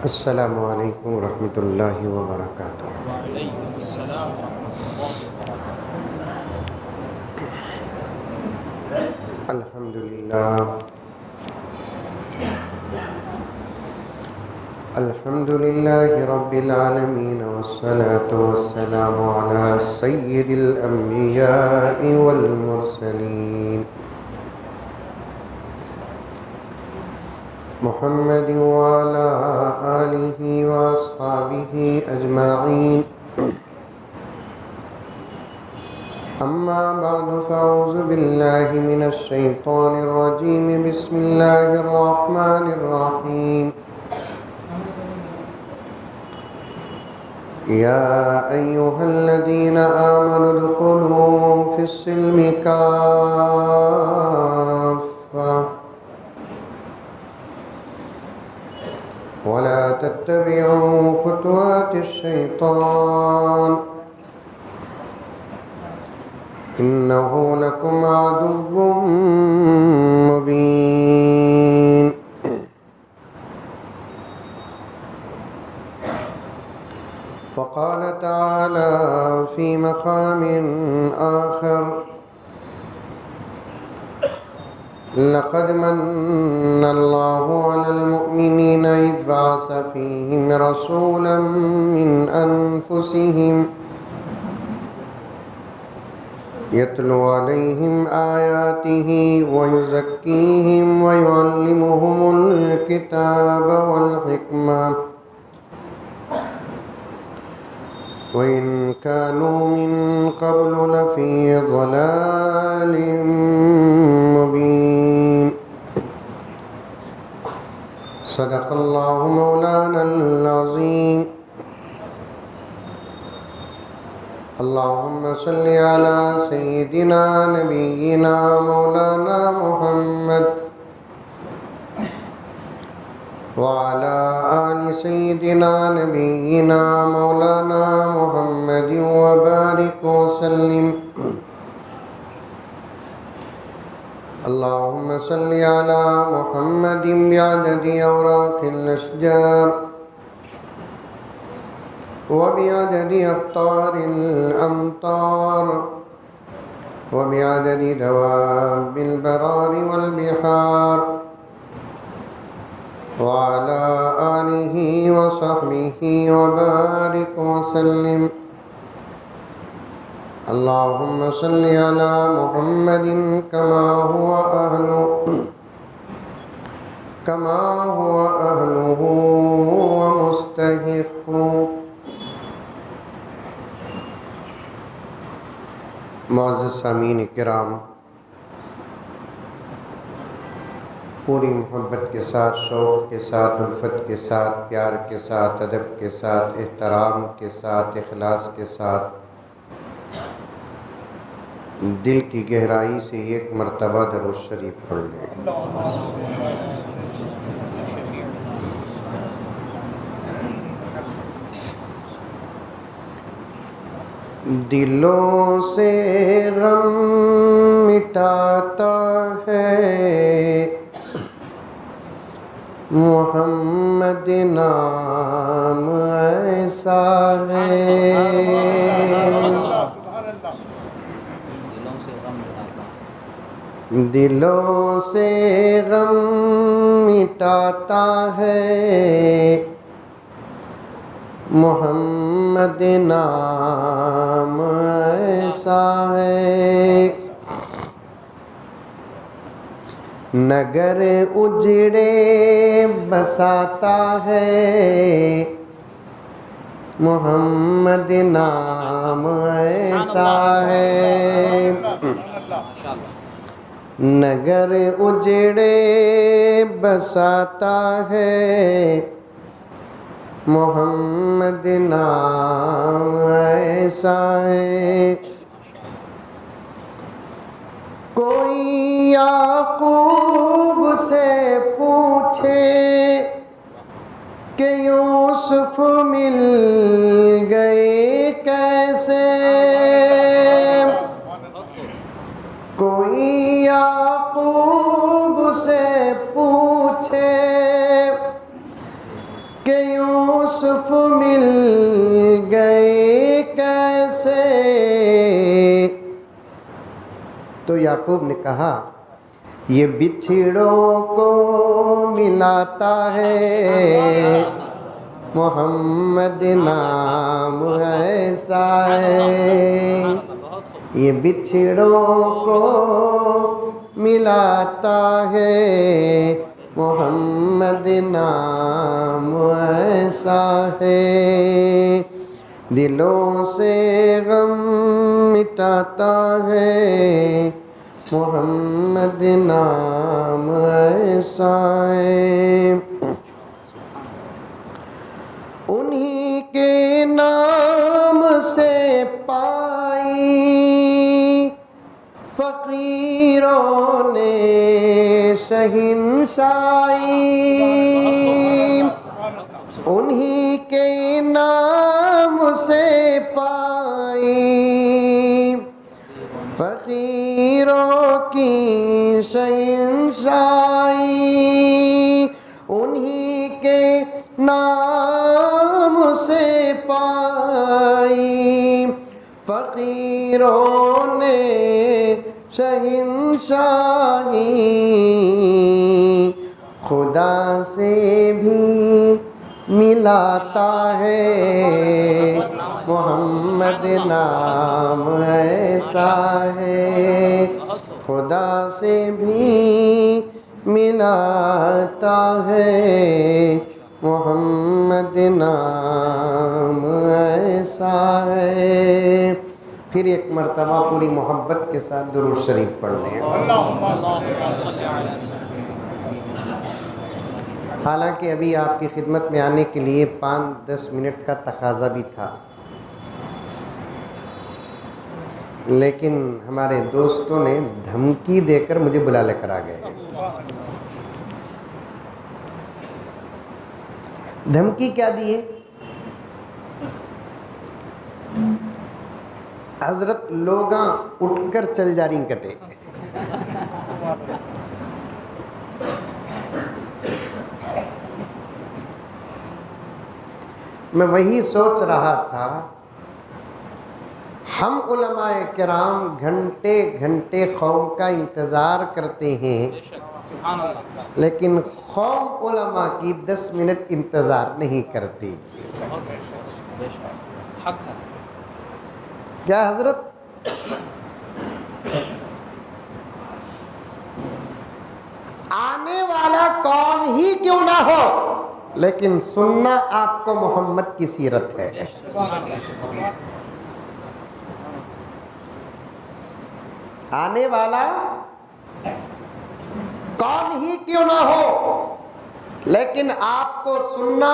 السلام علیکم ورحمۃ اللہ وبرکاتہ۔ وعلیکم السلام ورحمۃ اللہ وبرکاتہ۔ الحمدللہ رب العالمین والصلاة والسلام علی سید الانبیاء والمرسلین محمد وعلى آلہ واصحابہ اجمعین، اما بعد فاعوذ باللہ من الشیطان الرجیم، بسم اللہ الرحمن الرحیم۔ یا ایہا الذین آمنوا ادخلوا فی السلم کافہ ولا تتبعوا خطوات الشیطان انہ لکم عدو مبین۔ وقال تعالی فی مقام آخر، لقد من اللہ علی المؤمنین اذ بعث فیہم رسولا من انفسہم یتلو علیہم آیاتہ ویزکیہم ویعلمہم الکتاب والحکمہ وَإِن كَانُوا مِن قَبْلُ لَفِي ضَلَالٍ مُبِينٍ۔ صدق اللہ مولانا العظیم۔ اللہم صلی علی سیدنا نبینا مولانا محمد وعلى آل سيدنا نبينا مولانا محمد وبارك وسلم۔ اللهم صل على محمد بعدد أوراق الأشجار وبعدد أقطار الأمطار وبعدد دواب البرار والبحار وعلى آلہ وصحبہ وبارک وسلم۔ اللہم صل علی محمد کما هو أهله ومستحق۔ معزز سامعین کرام، پوری محبت کے ساتھ، شوق کے ساتھ، الفت کے ساتھ، پیار کے ساتھ، ادب کے ساتھ، احترام کے ساتھ، اخلاص کے ساتھ، دل کی گہرائی سے ایک مرتبہ درود شریف پڑھ لیں۔ دلوں سے غم مٹاتا ہے محمد نام ایسا ہے، دلوں سے غم مٹاتا ہے محمد نام ایسا ہے، نگر اجڑے بساتا ہے محمد نام ایسا ہے، نگر اجڑے بساتا ہے محمد نام ایسا ہے، کوئی یعقوب سے پوچھے کہ یوسف مل گئے کیسے، کوئی یعقوب سے پوچھے کہ یوسف مل گئے کیسے؟ تو یعقوب نے کہا یہ بچھڑوں کو ملاتا ہے، محمد نام ایسا ہے، یہ بچھڑوں کو ملاتا ہے، محمد نام ایسا ہے، دلوں سے غم مٹاتا ہے، محمد نام ایسا ہے۔ انہی کے نام سے پائی فقیروں نے شہنشائی، انہی کے نام سے پائی فقیروں کی شہنشائی، انہی کے نام سے پائی فقیروں نے شہنشاہی، خدا سے بھی ملاتا ہے، محمد نام ایسا ہے، خدا سے بھی ملاتا ہے، محمد نام ایسا ہے۔ پھر ایک مرتبہ پوری محبت کے ساتھ درود شریف پڑھ لیں۔ حالانکہ ابھی آپ کی خدمت میں آنے کے لیے 5-10 منٹ کا تقاضا بھی تھا، لیکن ہمارے دوستوں نے دھمکی دے کر مجھے بلا لے کر آ گئے ہیں۔ دھمکی کیا دیے؟ حضرت لوگاں اٹھ کر چل جا رہی کہتے۔ میں وہی سوچ رہا تھا، ہم علماء کرام گھنٹے گھنٹے قوم کا انتظار کرتے ہیں، لیکن قوم علماء کی 10 منٹ انتظار نہیں کرتی۔ کیا حضرت؟ آنے والا کون ہی کیوں نہ ہو، لیکن سننا آپ کو محمد کی سیرت ہے۔ آنے والا کون ہی کیوں نہ ہو، لیکن آپ کو سننا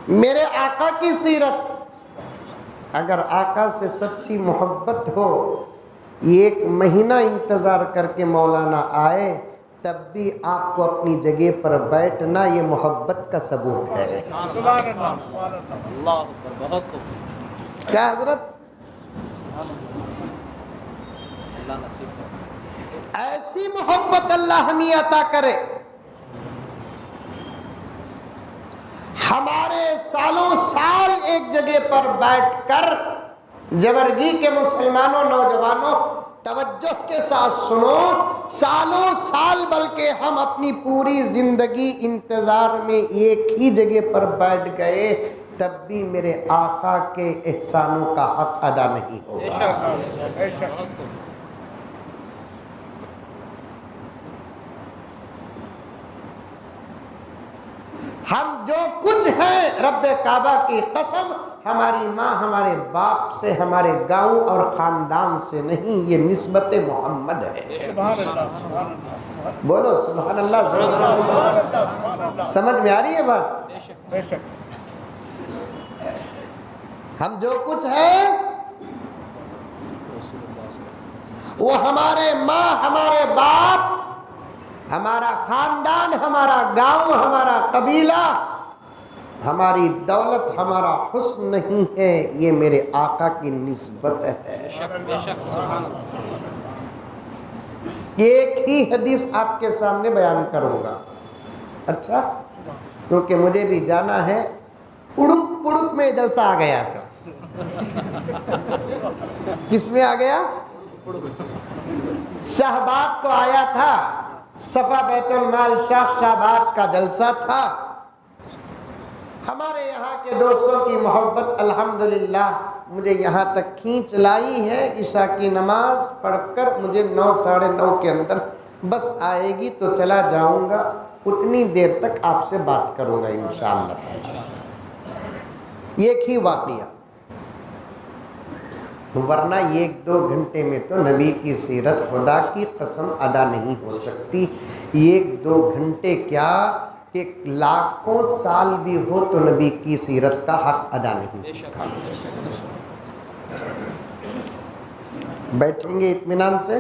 میرے آقا کی سیرت۔ اگر آقا سے سچی محبت ہو، یہ 1 مہینہ انتظار کر کے مولانا آئے تب بھی آپ کو اپنی جگہ پر بیٹھنا، یہ محبت کا ثبوت ہے۔ کیا حضرت؟ ایسی محبت اللہ ہمیں عطا کرے، ہمارے سالوں سال ایک جگہ پر بیٹھ کر جبرگی کے مسلمانوں نوجوانوں توجہ کے ساتھ سنو، سالوں سال بلکہ ہم اپنی پوری زندگی انتظار میں ایک ہی جگہ پر بیٹھ گئے تب بھی میرے آقا کے احسانوں کا حق ادا نہیں ہوگا۔ ہم جو کچھ ہیں رب کعبہ کی قسم ہماری ماں ہمارے باپ سے، ہمارے گاؤں اور خاندان سے نہیں، یہ نسبت محمد ہے۔ بولو سبحان اللہ۔ سمجھ میں آ رہی ہے بات؟ ہم جو کچھ ہیں وہ ہمارے ماں، ہمارے باپ، ہمارا خاندان، ہمارا گاؤں، ہمارا قبیلہ، ہماری دولت، ہمارا حسن نہیں ہے، یہ میرے آقا کی نسبت ہے۔ ایک ہی حدیث آپ کے سامنے بیان کروں گا۔ اچھا، کیونکہ مجھے بھی جانا ہے. اڑک پڑک میں جلسہ آ گیا سر. کس میں آ گیا؟ شاہباد کو آیا تھا. صفا بیت المال شاہباد کا جلسہ تھا. ہمارے یہاں کے دوستوں کی محبت الحمدللہ مجھے یہاں تک کھینچ لائی ہے. عشاء کی نماز پڑھ کر مجھے 9 ساڑھے 9 کے اندر بس آئے گی تو چلا جاؤں گا. اتنی دیر تک آپ سے بات کروں گا انشاءاللہ. ایک ہی واقعہ، ورنہ 1-2 گھنٹے میں تو نبی کی سیرت خدا کی قسم ادا نہیں ہو سکتی. 1-2 گھنٹے کیا کہ لاکھوں سال بھی ہو تو نبی کی سیرت کا حق ادا نہیں ہوگا. بیٹھیں گے اطمینان سے.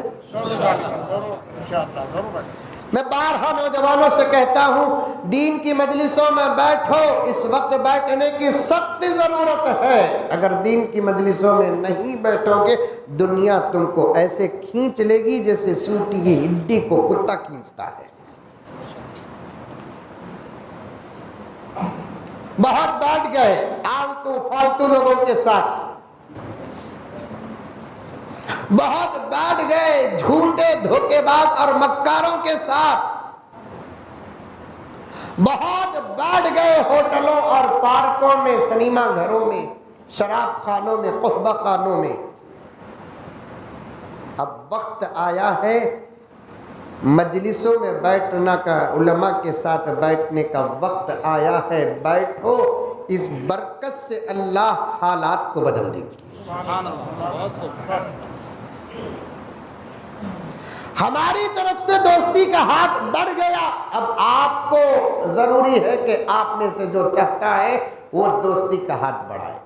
میں بارہا نوجوانوں سے کہتا ہوں دین کی مجلسوں میں بیٹھو. اس وقت بیٹھنے کی سخت ضرورت ہے. اگر دین کی مجلسوں میں نہیں بیٹھو گے دنیا تم کو ایسے کھینچ لے گی جیسے سوٹی کی ہڈی کو کتا کھینچتا ہے. بہت بیٹھ گئے آلتو فالتو لوگوں کے ساتھ. بہت بیٹھ گئے جھوٹے دھوکے باز اور مکاروں کے ساتھ. بہت بیٹھ گئے ہوٹلوں اور پارکوں میں، سنیما گھروں میں، شراب خانوں میں، قہوہ خانوں میں. اب وقت آیا ہے مجلسوں میں بیٹھنا کا، علماء کے ساتھ بیٹھنے کا وقت آیا ہے. بیٹھو، اس برکت سے اللہ حالات کو بدل دیں گے. ہماری طرف سے دوستی کا ہاتھ بڑھ گیا. اب آپ کو ضروری ہے کہ آپ میں سے جو چاہتا ہے وہ دوستی کا ہاتھ بڑھائے.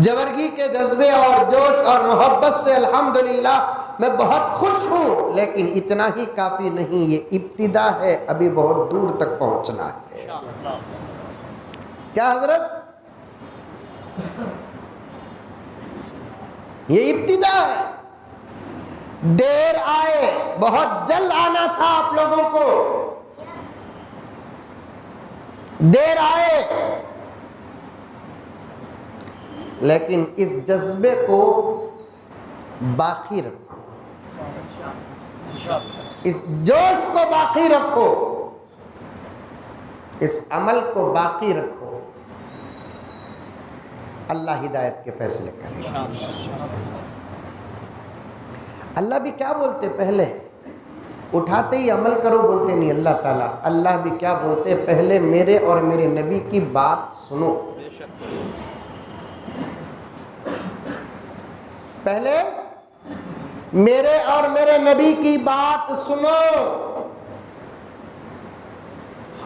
جورگی کے جذبے اور جوش اور محبت سے الحمدللہ میں بہت خوش ہوں، لیکن اتنا ہی کافی نہیں. یہ ابتدا ہے، ابھی بہت دور تک پہنچنا ہے. کیا حضرت؟ یہ ابتدا ہے. دیر آئے، بہت جلد آنا تھا آپ لوگوں کو. دیر آئے، لیکن اس جذبے کو باقی رکھو، اس جوش کو باقی رکھو، اس عمل کو باقی رکھو. اللہ ہدایت کے فیصلے کرے. اللہ بھی کیا بولتے پہلے؟ اٹھاتے ہی عمل کرو بولتے نہیں اللہ تعالیٰ. اللہ بھی کیا بولتے؟ پہلے میرے اور میرے نبی کی بات سنو. پہلے میرے اور میرے نبی کی بات سنو.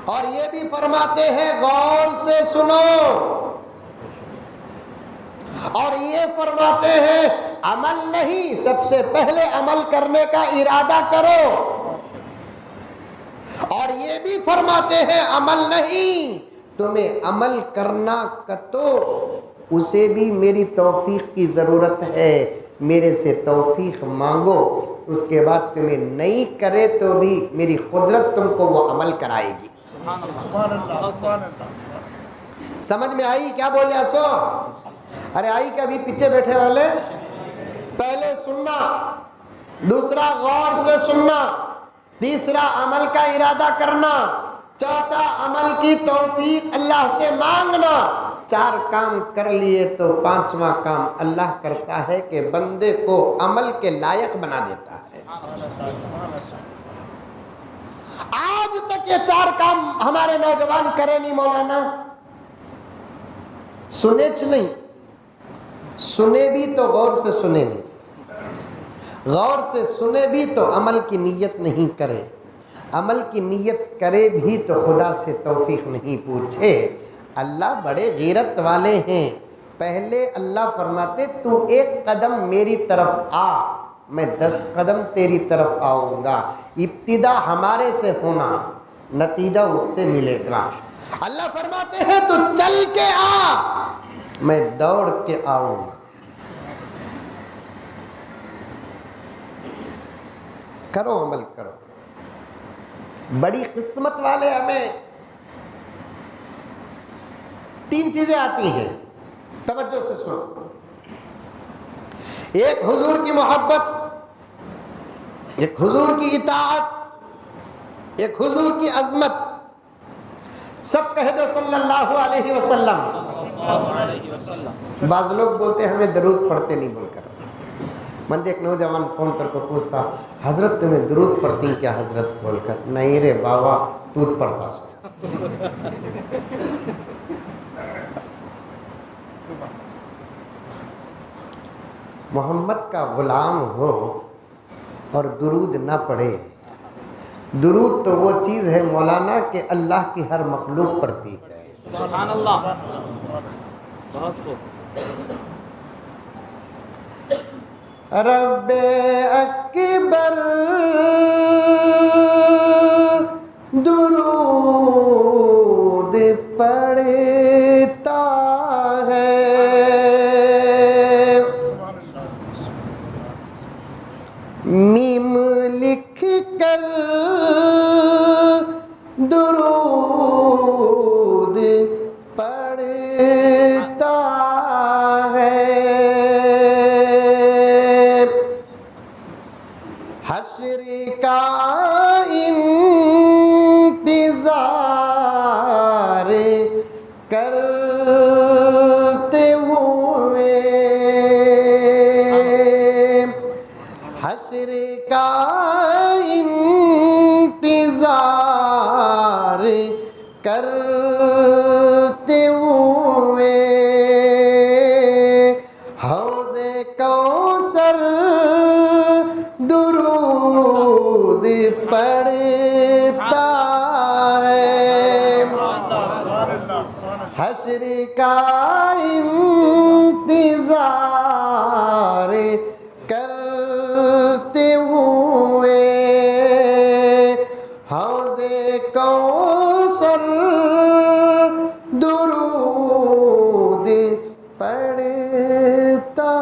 اور یہ بھی فرماتے ہیں غور سے سنو. اور یہ فرماتے ہیں عمل نہیں، سب سے پہلے عمل کرنے کا ارادہ کرو. اور یہ بھی فرماتے ہیں عمل نہیں، تمہیں عمل کرنا تو اسے بھی میری توفیق کی ضرورت ہے. میرے سے توفیق مانگو، اس کے بعد تمہیں نہیں کرے تو بھی میری قدرت تم کو وہ عمل کرائے گی. سمجھ میں آئی کیا بول رہا سو؟ ارے آئی کیا بھی پیچھے بیٹھے والے؟ پہلے سننا، دوسرا غور سے سننا، تیسرا عمل کا ارادہ کرنا، چوتھا عمل کی توفیق اللہ سے مانگنا. 4 کام کر لیے تو 5واں کام اللہ کرتا ہے کہ بندے کو عمل کے لائق بنا دیتا ہے. آج تک یہ 4 کام ہمارے نوجوان کرے نہیں مولانا. سنے نہیں، سنے بھی تو غور سے سنے نہیں، غور سے سنے بھی تو عمل کی نیت نہیں کرے، عمل کی نیت کرے بھی تو خدا سے توفیق نہیں پوچھے. اللہ بڑے غیرت والے ہیں. پہلے اللہ فرماتے تو 1 قدم میری طرف آ، میں 10 قدم تیری طرف آؤں گا. ابتدا ہمارے سے ہونا، نتیجہ اس سے ملے گا. اللہ فرماتے ہیں تو چل کے آ، میں دوڑ کے آؤں گا. کرو عمل کرو. بڑی قسمت والے ہمیں 3 چیزیں آتی ہیں، توجہ سے سنو. ایک حضور کی محبت، ایک حضور کی اطاعت، ایک حضور کی عظمت. سب کہہ دو صلی اللہ علیہ وسلم. بعض لوگ بولتے ہیں ہمیں درود پڑھتے نہیں بول کر. مجھے ایک نوجوان فون کر کے پوچھتا، حضرت تمہیں درود پڑھتی ہیں کیا حضرت بول کر؟ نہیں رے بابا تو پڑھتا. محمد کا غلام ہو اور درود نہ پڑھے. درود تو وہ چیز ہے مولانا کہ اللہ کی ہر مخلوق پڑھتی ہے. سبحان اللہ. بہت خوب. رب اکبر درود پڑھتا ہے، میم لکھ کر درود پڑھتا ہے. حشر کا انتظار کرتے ہوئے، حشر کا انتظار کرتے ہوئے، حوض کوثر درود پڑھتا ہے. حشر کا انتظار کرتے ہوئے، حوض کوثر درود پڑھتا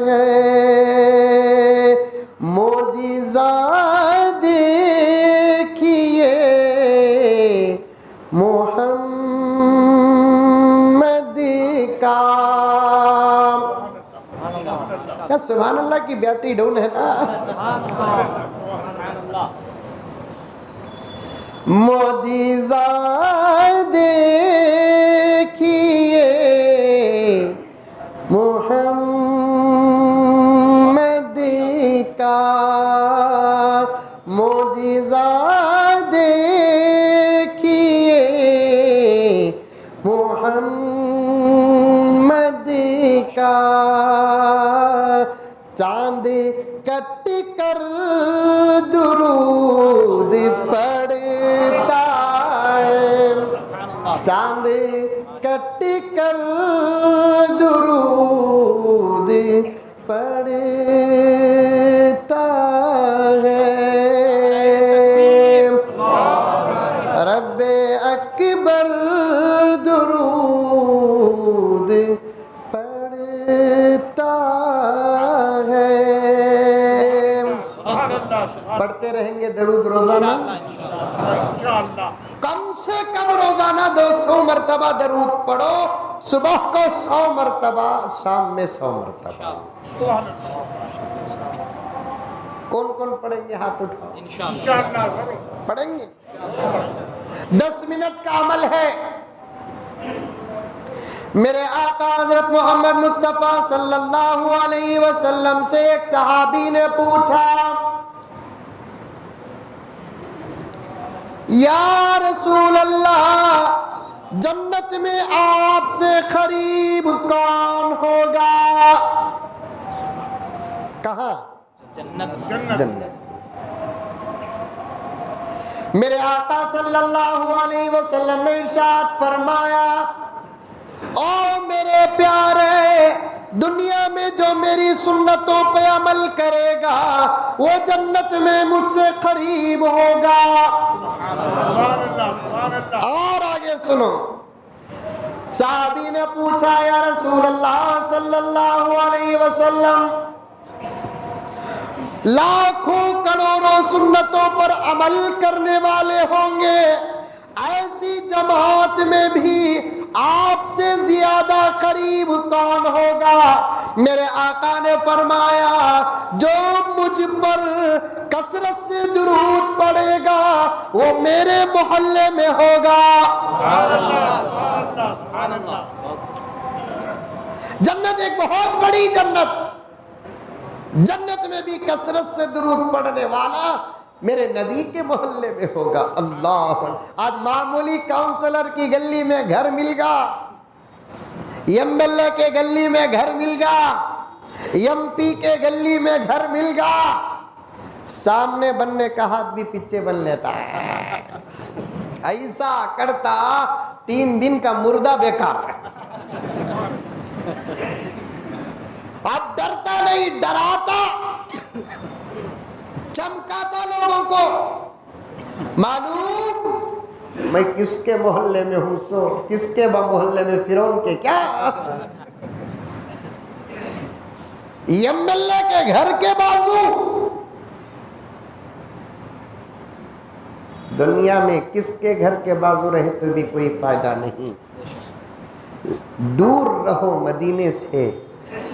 ہے. معجزہ دیکھیے محمد کا. سبحان اللہ کی بیٹی ڈون ہے نا. معجزہ دیکھیے محمد کا، معجزہ دیکھیے محمد کا. چاند کٹ کر درود پڑھتا ہے، چاند کٹ کر درود پڑھتا ہے. رب اکبر درود پڑھتا ہے. پڑھتے رہیں گے درود روزانہ، کم سے کم روزانہ 200 مرتبہ درود پڑھو. صبح کو 100 مرتبہ، شام میں 100 مرتبہ. کون کون پڑھیں گے؟ ہاتھ اٹھاؤ. انشاءاللہ پڑھیں گے. 10 منٹ کا عمل ہے. میرے آقا حضرت محمد مصطفیٰ صلی اللہ علیہ وسلم سے ایک صحابی نے پوچھا، یا رسول اللہ جنت میں آپ سے قریب کون ہوگا؟ کہاں؟ جنت. میرے آقا صلی اللہ علیہ وسلم نے ارشاد فرمایا، او میرے پیارے، دنیا میں جو میری سنتوں پہ عمل کرے گا وہ جنت میں مجھ سے قریب ہوگا. اور آگے سنو. صحابی نے پوچھا، یا رسول اللہ صلی اللہ علیہ وسلم لاکھوں کروڑوں سنتوں پر عمل کرنے والے ہوں گے، ایسی جماعت میں بھی آپ سے زیادہ قریب کون ہوگا؟ میرے آقا نے فرمایا جو مجھ پر کثرت سے درود پڑے گا وہ میرے محلے میں ہوگا۔ جنت ایک بہت بڑی جنت، جنت میں بھی کثرت سے درود پڑھنے والا میرے نبی کے محلے میں ہوگا۔ اللہ، آج معمولی کاؤنسلر کی گلی میں گھر مل گا، ایم ایل اے کے گلی میں گھر مل گا، ایم پی کے گلی میں گھر مل گا، سامنے بننے کا ہاتھ بھی پیچھے بن لیتا ہے، ایسا کرتا 3 دن کا مردہ بیکار ہے۔ اب ڈرتا نہیں، ڈراتا، چمکاتا لوگوں کو، معلوم میں کس کے محلے میں ہوں، سو کس کے محلے میں، فرعون کے کیا، ایم ایل اے کے گھر کے بازو۔ دنیا میں کس کے گھر کے بازو رہے تو بھی کوئی فائدہ نہیں، دور رہو مدینے سے،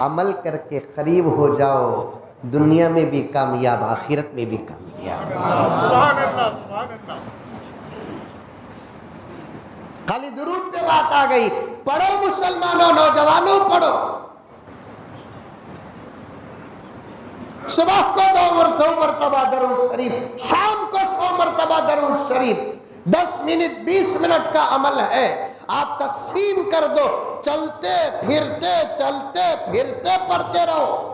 عمل کر کے قریب ہو جاؤ، دنیا میں بھی کامیاب، آخرت میں بھی کامیاب۔ خالی درود پہ بات آ گئی، پڑھو مسلمانوں، نوجوانوں پڑھو، صبح کو 2 مرتبہ درود شریف، شام کو 100 مرتبہ درود شریف، 10 منٹ 20 منٹ کا عمل ہے، آپ تقسیم کر دو، چلتے پھرتے پڑھتے رہو۔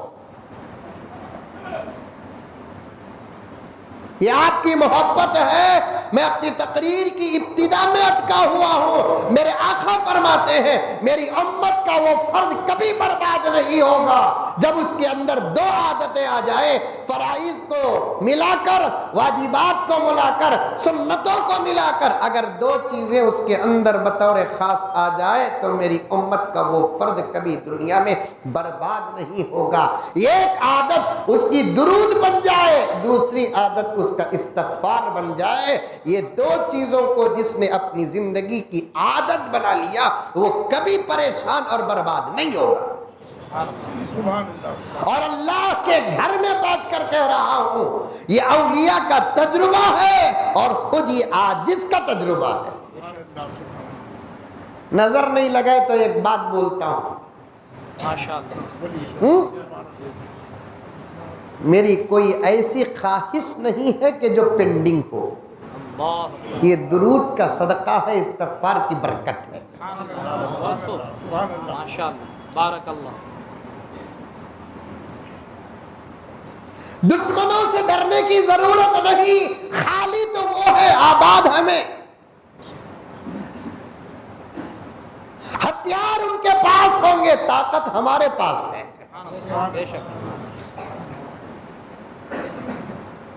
یہ آپ کی محبت ہے۔ میں اپنی تقریر کی ابتدا میں اٹکا ہوا ہوں، میرے آقا فرماتے ہیں میری امت کا وہ فرد کبھی برباد نہیں ہوگا جب اس کے اندر 2 عادتیں آ جائے، فرائض کو ملا کر، واجبات کو ملا کر، سنتوں کو ملا کر، اگر 2 چیزیں اس کے اندر بطور خاص آ جائے تو میری امت کا وہ فرد کبھی دنیا میں برباد نہیں ہوگا۔ ایک عادت اس کی درود بن جائے، دوسری عادت اس کا استغفار بن جائے، یہ 2 چیزوں کو جس نے اپنی زندگی کی عادت بنا لیا وہ کبھی پریشان اور برباد نہیں ہوگا۔ اور اللہ کے گھر میں بیٹھ کر کہہ رہا ہوں، یہ اولیاء کا تجربہ ہے اور خود یہ عاجز کا تجربہ ہے۔ نظر نہیں لگائے تو ایک بات بولتا ہوں، میری کوئی ایسی خواہش نہیں ہے کہ جو پینڈنگ ہو، یہ درود کا صدقہ ہے، استغفار کی برکت ہے۔ بارک اللہ۔ دشمنوں سے ڈرنے کی ضرورت نہیں، خالی تو وہ ہے آباد ہمیں، ہتھیار ان کے پاس ہوں گے، طاقت ہمارے پاس ہے۔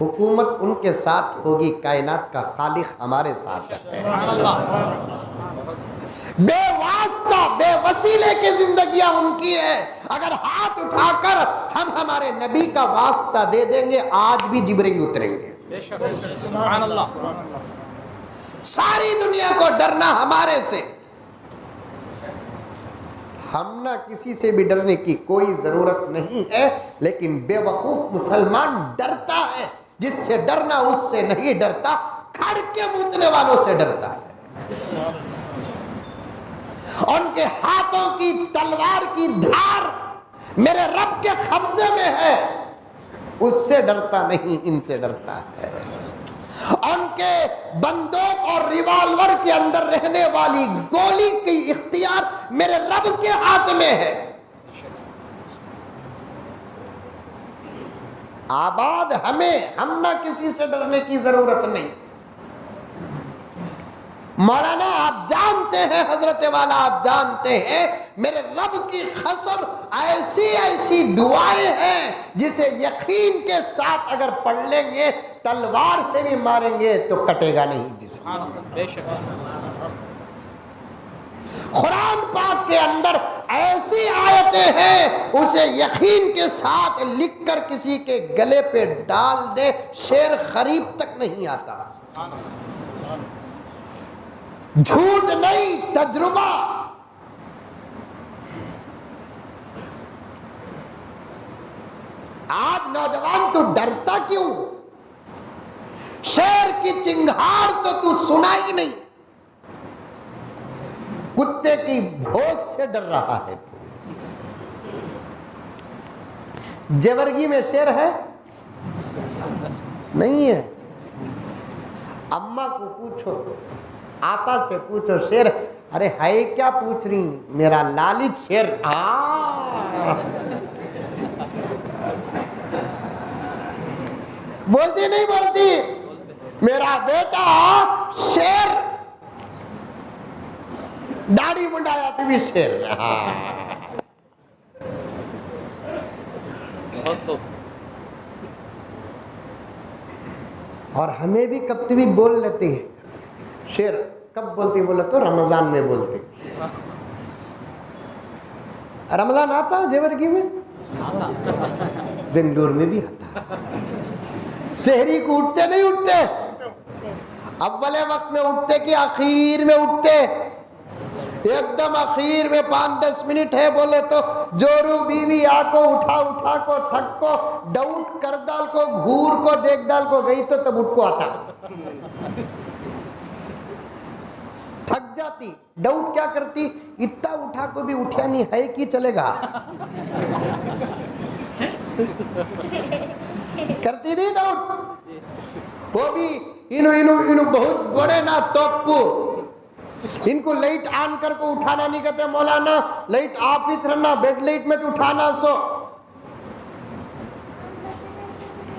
حکومت ان کے ساتھ ہوگی، کائنات کا خالق ہمارے ساتھ ہے۔ بے واسطہ بے وسیلے کی زندگیاں ان کی ہے، اگر ہاتھ اٹھا کر ہم ہمارے نبی کا واسطہ دے دیں گے آج بھی جبرائیل اتریں گے۔ سبحان اللہ۔ ساری دنیا کو ڈرنا ہمارے سے، ہم نہ کسی سے بھی ڈرنے کی کوئی ضرورت نہیں ہے، لیکن بے وقوف مسلمان ڈرتا ہے، جس سے ڈرنا اس سے نہیں ڈرتا، کھڑ کے موتنے والوں سے ڈرتا ہے۔ ان کے ہاتھوں کی تلوار کی دھار میرے رب کے قبضے میں ہے، اس سے ڈرتا نہیں، ان سے ڈرتا ہے۔ ان کے بندوق اور ریوالور کے اندر رہنے والی گولی کی اختیار میرے رب کے ہاتھ میں ہے۔ آباد ہمیں، ہم نہ کسی سے ڈرنے کی ضرورت نہیں۔ مولانا آپ جانتے ہیں، حضرت والا آپ جانتے ہیں، میرے رب کی قسم ایسی ایسی دعائیں ہیں جسے یقین کے ساتھ اگر پڑھ لیں گے، تلوار سے بھی ماریں گے تو کٹے گا نہیں جسم۔ قرآن پاک کے اندر ایسی آیتیں ہیں اسے یقین کے ساتھ لکھ کر کسی کے گلے پہ ڈال دے شیر خریب تک نہیں آتا. جھوٹ نہیں، تجربہ. آج نوجوان تو ڈرتا کیوں؟ شیر کی چنگھاڑ تو سنا ہی نہیں، کتے کی بھوک سے ڈر رہا ہے. جیورگی میں شیر ہے؟ نہیں ہے. اماں کو پوچھو، آپا سے پوچھو شیر، ارے ہے کیا پوچھ رہی، میرا لالچ شیر. بولتی نہیں بولتی؟ میرا بیٹا شیر، داڑھی منڈایا تو بھی شیر. اور ہمیں بھی کب بھی بول لیتے ہیں شیر. کب بولتی بولا تو رمضان میں بولتے. رمضان آتا جیورگی میں، بنگلور میں بھی آتا. سحری کو اٹھتے نہیں اٹھتے، اولے وقت میں اٹھتے کہ آخر میں اٹھتے؟ ایک دم آخر میں 5-10 منٹ ہے بولے تو جورو بیوی آکو اٹھا کو تھک کو ڈاؤٹ کر دال کو گھور کو دیکھ دال کو گئی تو تب اٹھ کو آتا. تھک جاتی، ڈاؤٹ کیا کرتی، اتنا اٹھا کو بھی اٹھیا نہیں ہے کہ چلے گا. کرتی نہیں ڈاؤٹ. وہ بھی انو بہت بڑے نا توپو، ان کو لائٹ آن کر کو اٹھانا نہیں کہتے مولانا، لائٹ آف ہی رہنا، بیڈ لائٹ میں تو اٹھانا. سو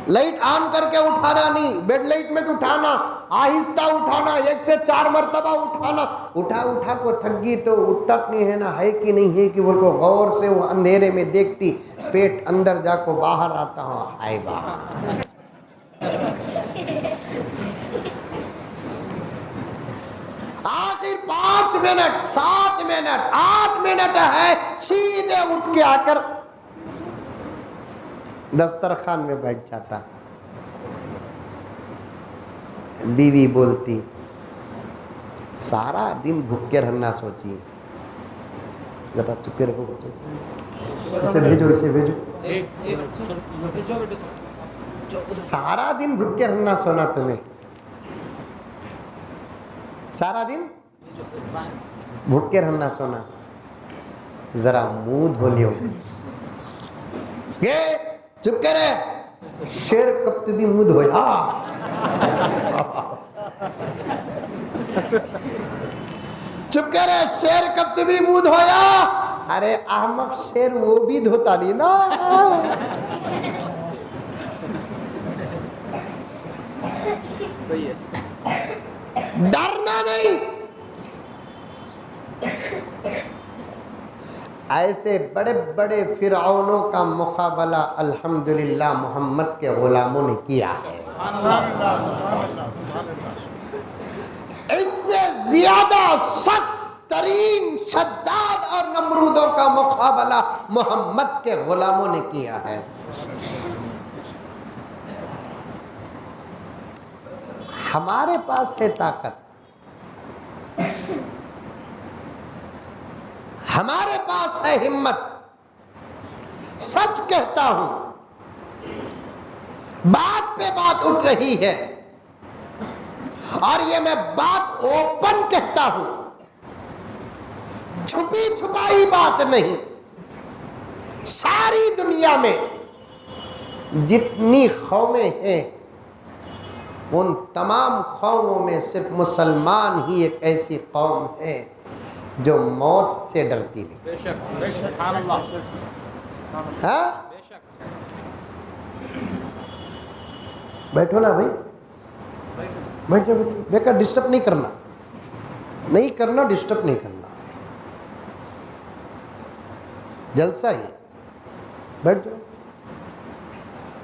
لائٹ آن کر کے اٹھانا نہیں، بیڈ لائٹ میں تو اٹھانا، آہستہ اٹھانا، 1 سے 4 مرتبہ اٹھانا. اٹھا کو تھک گئی تو اٹھتا نہیں ہے نا، ہے کہ نہیں ہے کہ وہ کو غور سے وہ اندھیرے میں دیکھتی، پیٹ اندر جا کو باہر آتا ہوں، ہائے باہر. آخر 5 منٹ 7 منٹ 8 منٹ ہے، سیدھے اٹھ کے آ کر دسترخوان میں بیٹھ جاتا. بیوی بولتی سارا دن بھوکے رہنا سوچی. ذرا چپے رہو، اسے بھیجو. سارا دن بھوکے رہنا سونا تمہیں، سارا دن بھوکے رہنا سونا. ذرا منہ دھو لیو. گے چپ کے رہے، شیر کب تو بھی منہ دھویا. چپ کے رہے، شیر کب تو بھی منہ دھویا. ارے احمق شیر وہ بھی دھوتا نہیں نا. صحیح ہے. ڈرنا نہیں. ایسے بڑے بڑے فرعونوں کا مقابلہ الحمدللہ محمد کے غلاموں نے کیا ہے. اس سے زیادہ سخت ترین شداد اور نمرودوں کا مقابلہ محمد کے غلاموں نے کیا ہے. ہمارے پاس ہے طاقت، ہمارے پاس ہے ہمت. سچ کہتا ہوں، بات پہ بات اٹھ رہی ہے اور یہ میں بات اوپن کہتا ہوں، چھپی چھپائی بات نہیں. ساری دنیا میں جتنی قومیں ہیں ان تمام قوموں میں صرف مسلمان ہی ایک ایسی قوم ہے جو موت سے ڈرتی نہیں. بے شک سبحان اللہ. ہاں بے شک. بیٹھو نا بھائی، بیٹھ جاؤ. بیٹا ڈسٹرب نہیں کرنا، نہیں کرنا، ڈسٹرب نہیں کرنا. جلسہ ہی، بیٹھ جاؤ.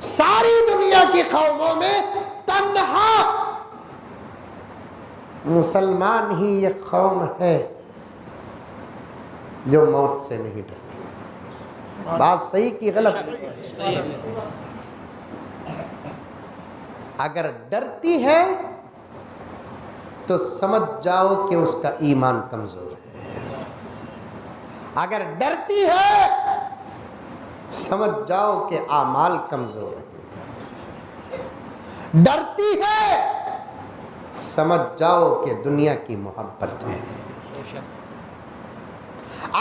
ساری دنیا کی قوموں میں تنہا مسلمان ہی یہ قوم ہے جو موت سے نہیں ڈرتی۔ بات صحیح کی غلط؟ اگر ڈرتی ہے تو سمجھ جاؤ کہ اس کا ایمان کمزور ہے، اگر ڈرتی ہے سمجھ جاؤ کہ اعمال کمزور ہیں، ڈرتی ہے سمجھ جاؤ کہ دنیا کی محبت ہے۔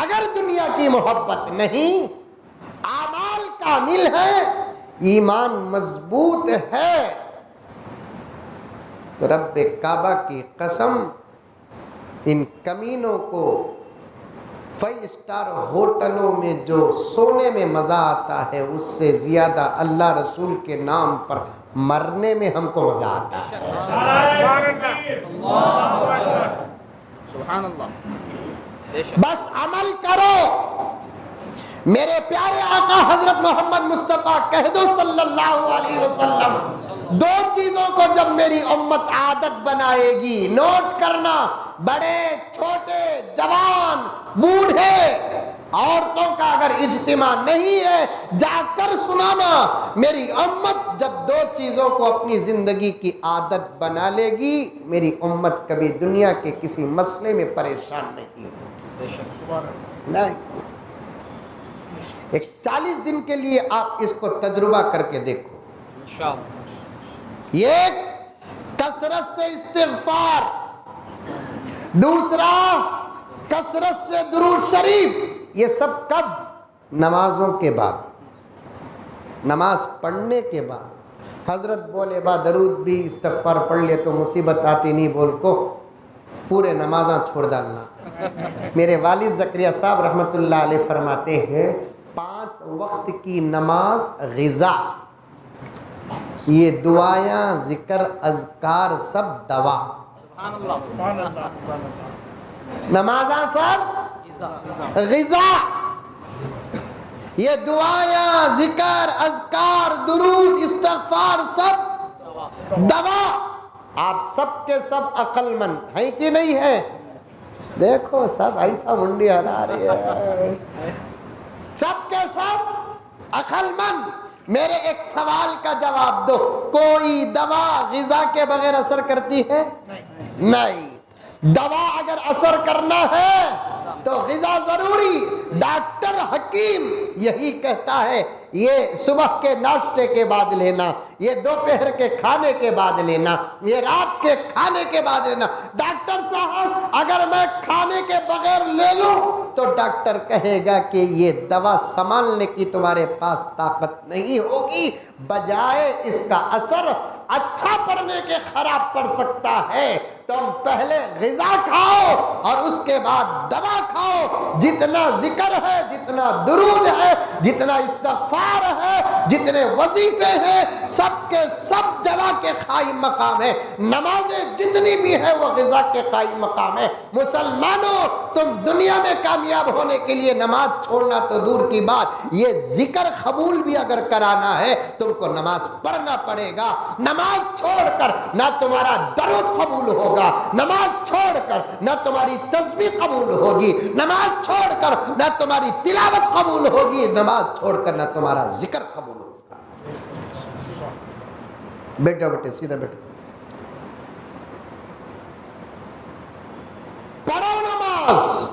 اگر دنیا کی محبت نہیں، اعمال کامل ہے، ایمان مضبوط ہے، تو رب کعبہ کی قسم ان کمینوں کو 5 اسٹار ہوٹلوں میں جو سونے میں مزہ آتا ہے اس سے زیادہ اللہ رسول کے نام پر مرنے میں ہم کو مزہ آتا ہے۔ سبحان اللہ۔ بس عمل کرو۔ میرے پیارے آقا حضرت محمد مصطفیٰ کہہ دو صلی اللہ علیہ وسلم، 2 چیزوں کو جب میری امت عادت بنائے گی، نوٹ کرنا، بڑے چھوٹے جوان بوڑھے عورتوں کا اگر اجتماع نہیں ہے جا کر سنانا، میری امت جب 2 چیزوں کو اپنی زندگی کی عادت بنا لے گی، میری امت کبھی دنیا کے کسی مسئلے میں پریشان نہیں ہوگی۔ نہیں، ایک 40 دن کے لیے آپ اس کو تجربہ کر کے دیکھو۔ یہ کثرت سے استغفار، دوسرا کثرت سے درود شریف، یہ سب کب؟ نمازوں کے بعد، نماز پڑھنے کے بعد۔ حضرت بولے با درود بھی استغفار پڑھ لے تو مصیبت آتی نہیں، بول کو پورے نمازاں چھوڑ ڈالنا۔ میرے والد زکریا صاحب رحمۃ اللہ علیہ فرماتے ہیں 5 وقت کی نماز غذا، یہ دعائیں ذکر اذکار سب دوا، نمازاں سب غذا، یہ دعائیں ذکر اذکار درود استغفار سب دوا۔ آپ سب کے سب عقل مند ہیں کہ نہیں ہیں؟ دیکھو سب ایسا منڈی ہلا رہی ہے، سب کے سب عقل مند۔ میرے ایک سوال کا جواب دو، کوئی دوا غذا کے بغیر اثر کرتی ہے؟ نہیں۔ دوا اگر اثر کرنا ہے تو غذا ضروری۔ ڈاکٹر حکیم یہی کہتا ہے یہ صبح کے ناشتے کے بعد لینا، یہ دوپہر کے کھانے کے بعد لینا، یہ رات کے کھانے کے بعد لینا۔ ڈاکٹر صاحب اگر میں کھانے کے بغیر لے لوں تو ڈاکٹر کہے گا کہ یہ دوا سنبھالنے کی تمہارے پاس طاقت نہیں ہوگی، بجائے اس کا اثر اچھا پڑنے کے خراب پڑ سکتا ہے۔ تم پہلے غذا کھاؤ اور اس کے بعد دوا کھاؤ۔ جتنا ذکر ہے، جتنا درود ہے، جتنا استغفار ہے، جتنے وظیفے ہیں، سب کے سب دوا کے قائم مقام ہے۔ نمازیں جتنی بھی ہیں وہ غذا کے قائم مقام ہے۔ مسلمانوں، تم دنیا میں کامیاب ہونے کے لیے نماز چھوڑنا تو دور کی بات، یہ ذکر قبول بھی اگر کرانا ہے تم کو نماز پڑھنا پڑے گا۔ نماز چھوڑ کر نہ تمہارا درود قبول ہوگا، نماز چھوڑ کر نہ تمہاری تسبیح قبول ہوگی، نماز چھوڑ کر نہ تمہاری تلاوت قبول ہوگی، نماز چھوڑ کر نہ تمہارا ذکر قبول ہوگا۔ بیٹھ جاؤ بیٹے، سیدھا بیٹھو، پڑھو نماز۔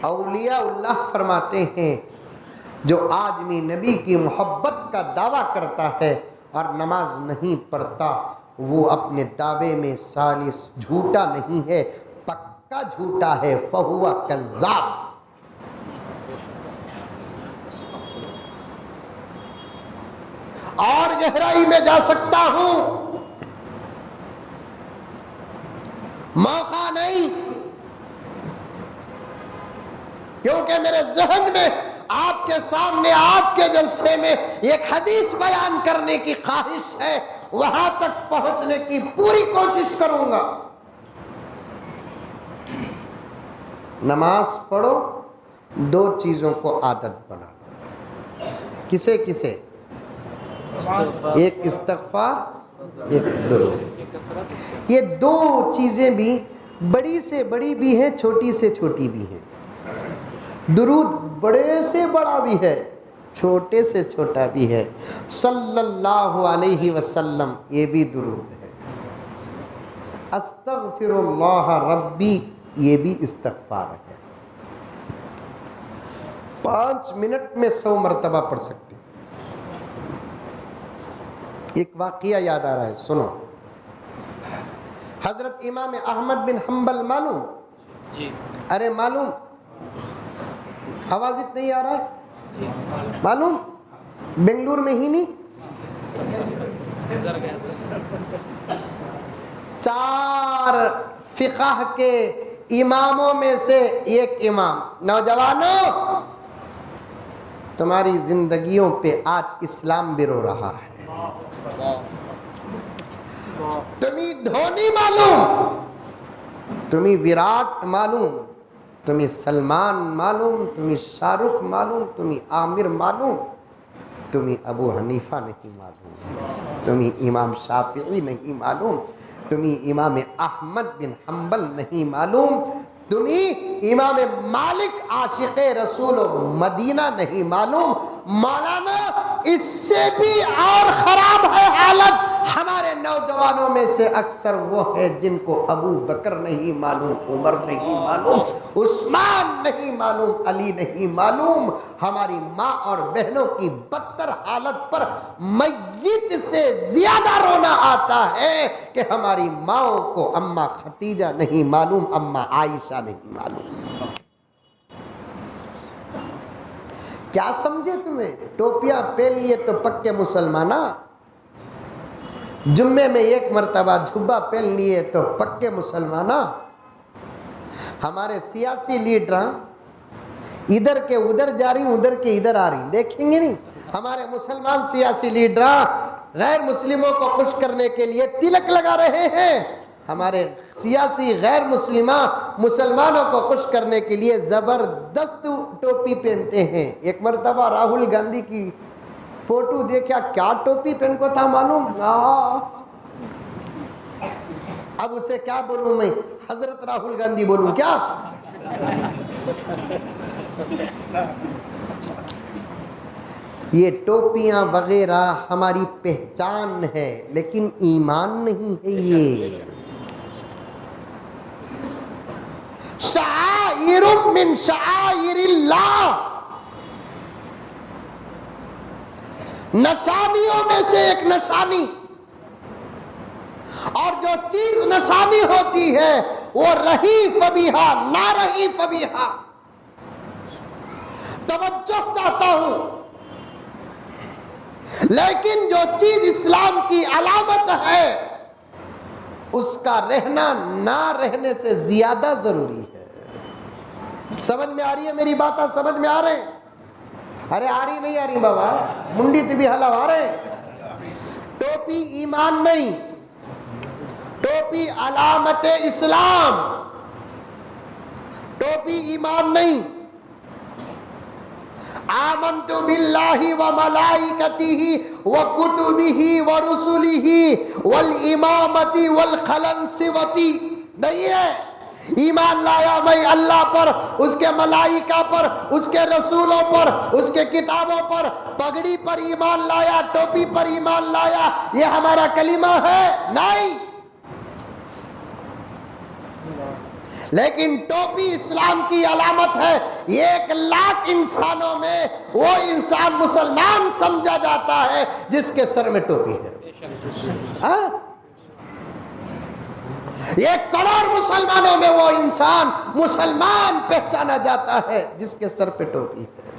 اولیاء اللہ فرماتے ہیں جو آدمی نبی کی محبت کا دعویٰ کرتا ہے اور نماز نہیں پڑھتا، وہ اپنے دعوے میں سالس جھوٹا نہیں ہے، پکا جھوٹا ہے، فہو کذاب۔ اور گہرائی میں جا سکتا ہوں، موقع نہیں، کیونکہ میرے ذہن میں آپ کے سامنے آپ کے جلسے میں ایک حدیث بیان کرنے کی خواہش ہے، وہاں تک پہنچنے کی پوری کوشش کروں گا۔ نماز پڑھو، 2 چیزوں کو عادت بنا لو۔ کسے کسے؟ ایک استغفار، ایک درود۔ یہ 2 چیزیں بھی بڑی سے بڑی بھی ہے، چھوٹی سے چھوٹی بھی ہے. درود بڑے سے بڑا بھی ہے، چھوٹے سے چھوٹا بھی ہے. صلی اللہ علیہ وسلم یہ بھی درود ہے. استغفر اللہ ربی یہ بھی استغفار ہے. 5 منٹ میں 100 مرتبہ پڑھ سکتے. ایک واقعہ یاد آ رہا ہے، سنو. حضرت امام احمد بن حنبل معلوم؟ جی. ارے معلوم؟ آواز اتنا ہی آ رہا ہے؟ معلوم؟ بنگلور میں ہی نہیں؟ 4 فقہ کے اماموں میں سے ایک امام. نوجوانوں، تمہاری زندگیوں پہ آج اسلام بھی رو رہا ہے. تمہیں دھونی معلوم، تمہیں وراٹ معلوم، تمہیں سلمان معلوم، تمہیں شاہ رخ معلوم، تمہیں عامر معلوم، تمہیں ابو حنیفہ نہیں معلوم، تمہیں امام شافعی نہیں معلوم، تمہیں امام احمد بن حنبل نہیں معلوم، تمہیں امام مالک عاشق رسول مدینہ نہیں معلوم. مولانا اس سے بھی اور خراب ہے حالت. ہمارے نوجوانوں میں سے اکثر وہ ہے جن کو ابو بکر نہیں معلوم، عمر نہیں معلوم، عثمان نہیں معلوم، علی نہیں معلوم. ہماری ماں اور بہنوں کی بدتر حالت پر میت سے زیادہ رونا آتا ہے کہ ہماری ماؤں کو اماں خدیجہ نہیں معلوم، اماں عائشہ نہیں معلوم. کیا سمجھے تمہیں؟ ٹوپیاں پہن لیے تو پکے مسلمانہ، جمعے میں 1 مرتبہ جھبا پہن لیے تو پکے مسلمانہ. ہمارے سیاسی لیڈر ادھر کے ادھر جا رہی، ادھر کے ادھر آ رہی، دیکھیں گے نہیں؟ ہمارے مسلمان سیاسی لیڈر غیر مسلموں کو خوش کرنے کے لیے تلک لگا رہے ہیں. ہمارے سیاسی غیر مسلمانوں کو خوش کرنے کے لیے زبردست ٹوپی پہنتے ہیں. ایک مرتبہ راہل گاندھی کی فوٹو دیکھا، کیا ٹوپی پہن کو تھا معلوم؟ اب اسے کیا بولوں میں؟ حضرت راہل گاندھی بولوں کیا؟ یہ ٹوپیاں وغیرہ ہماری پہچان ہے لیکن ایمان نہیں ہے. یہ شعائر من شعائر اللہ، نشانیوں میں سے ایک نشانی. اور جو چیز نشانی ہوتی ہے وہ رہی فبیہا، نہ رہی فبیہا. توجہ چاہتا ہوں، لیکن جو چیز اسلام کی علامت ہے اس کا رہنا نہ رہنے سے زیادہ ضروری ہے. سمجھ میں آ رہی ہے میری باتیں؟ سمجھ میں آ رہے ہیں؟ ارے آ رہی نہیں آ رہی بابا؟ منڈی تو بھی حلو آ رہے. ٹوپی ایمان نہیں، ٹوپی علامت اسلام. ٹوپی ایمان نہیں. آمنت باللہ وملائکتہ وکتبہ ورسلہ والامامۃ والخلنسوۃ نہیں ہے. ایمان لایا میں اللہ پر، اس کے ملائکہ پر، اس کے رسولوں پر، اس کے کتابوں پر. پگڑی پر ایمان لایا، ٹوپی پر ایمان لایا، یہ ہمارا کلمہ ہے؟ نہیں. لیکن ٹوپی اسلام کی علامت ہے. 1,00,000 انسانوں میں وہ انسان مسلمان سمجھا جاتا ہے جس کے سر میں ٹوپی ہے. 1 کروڑ مسلمانوں میں وہ انسان مسلمان پہچانا جاتا ہے جس کے سر پہ ٹوپی ہے.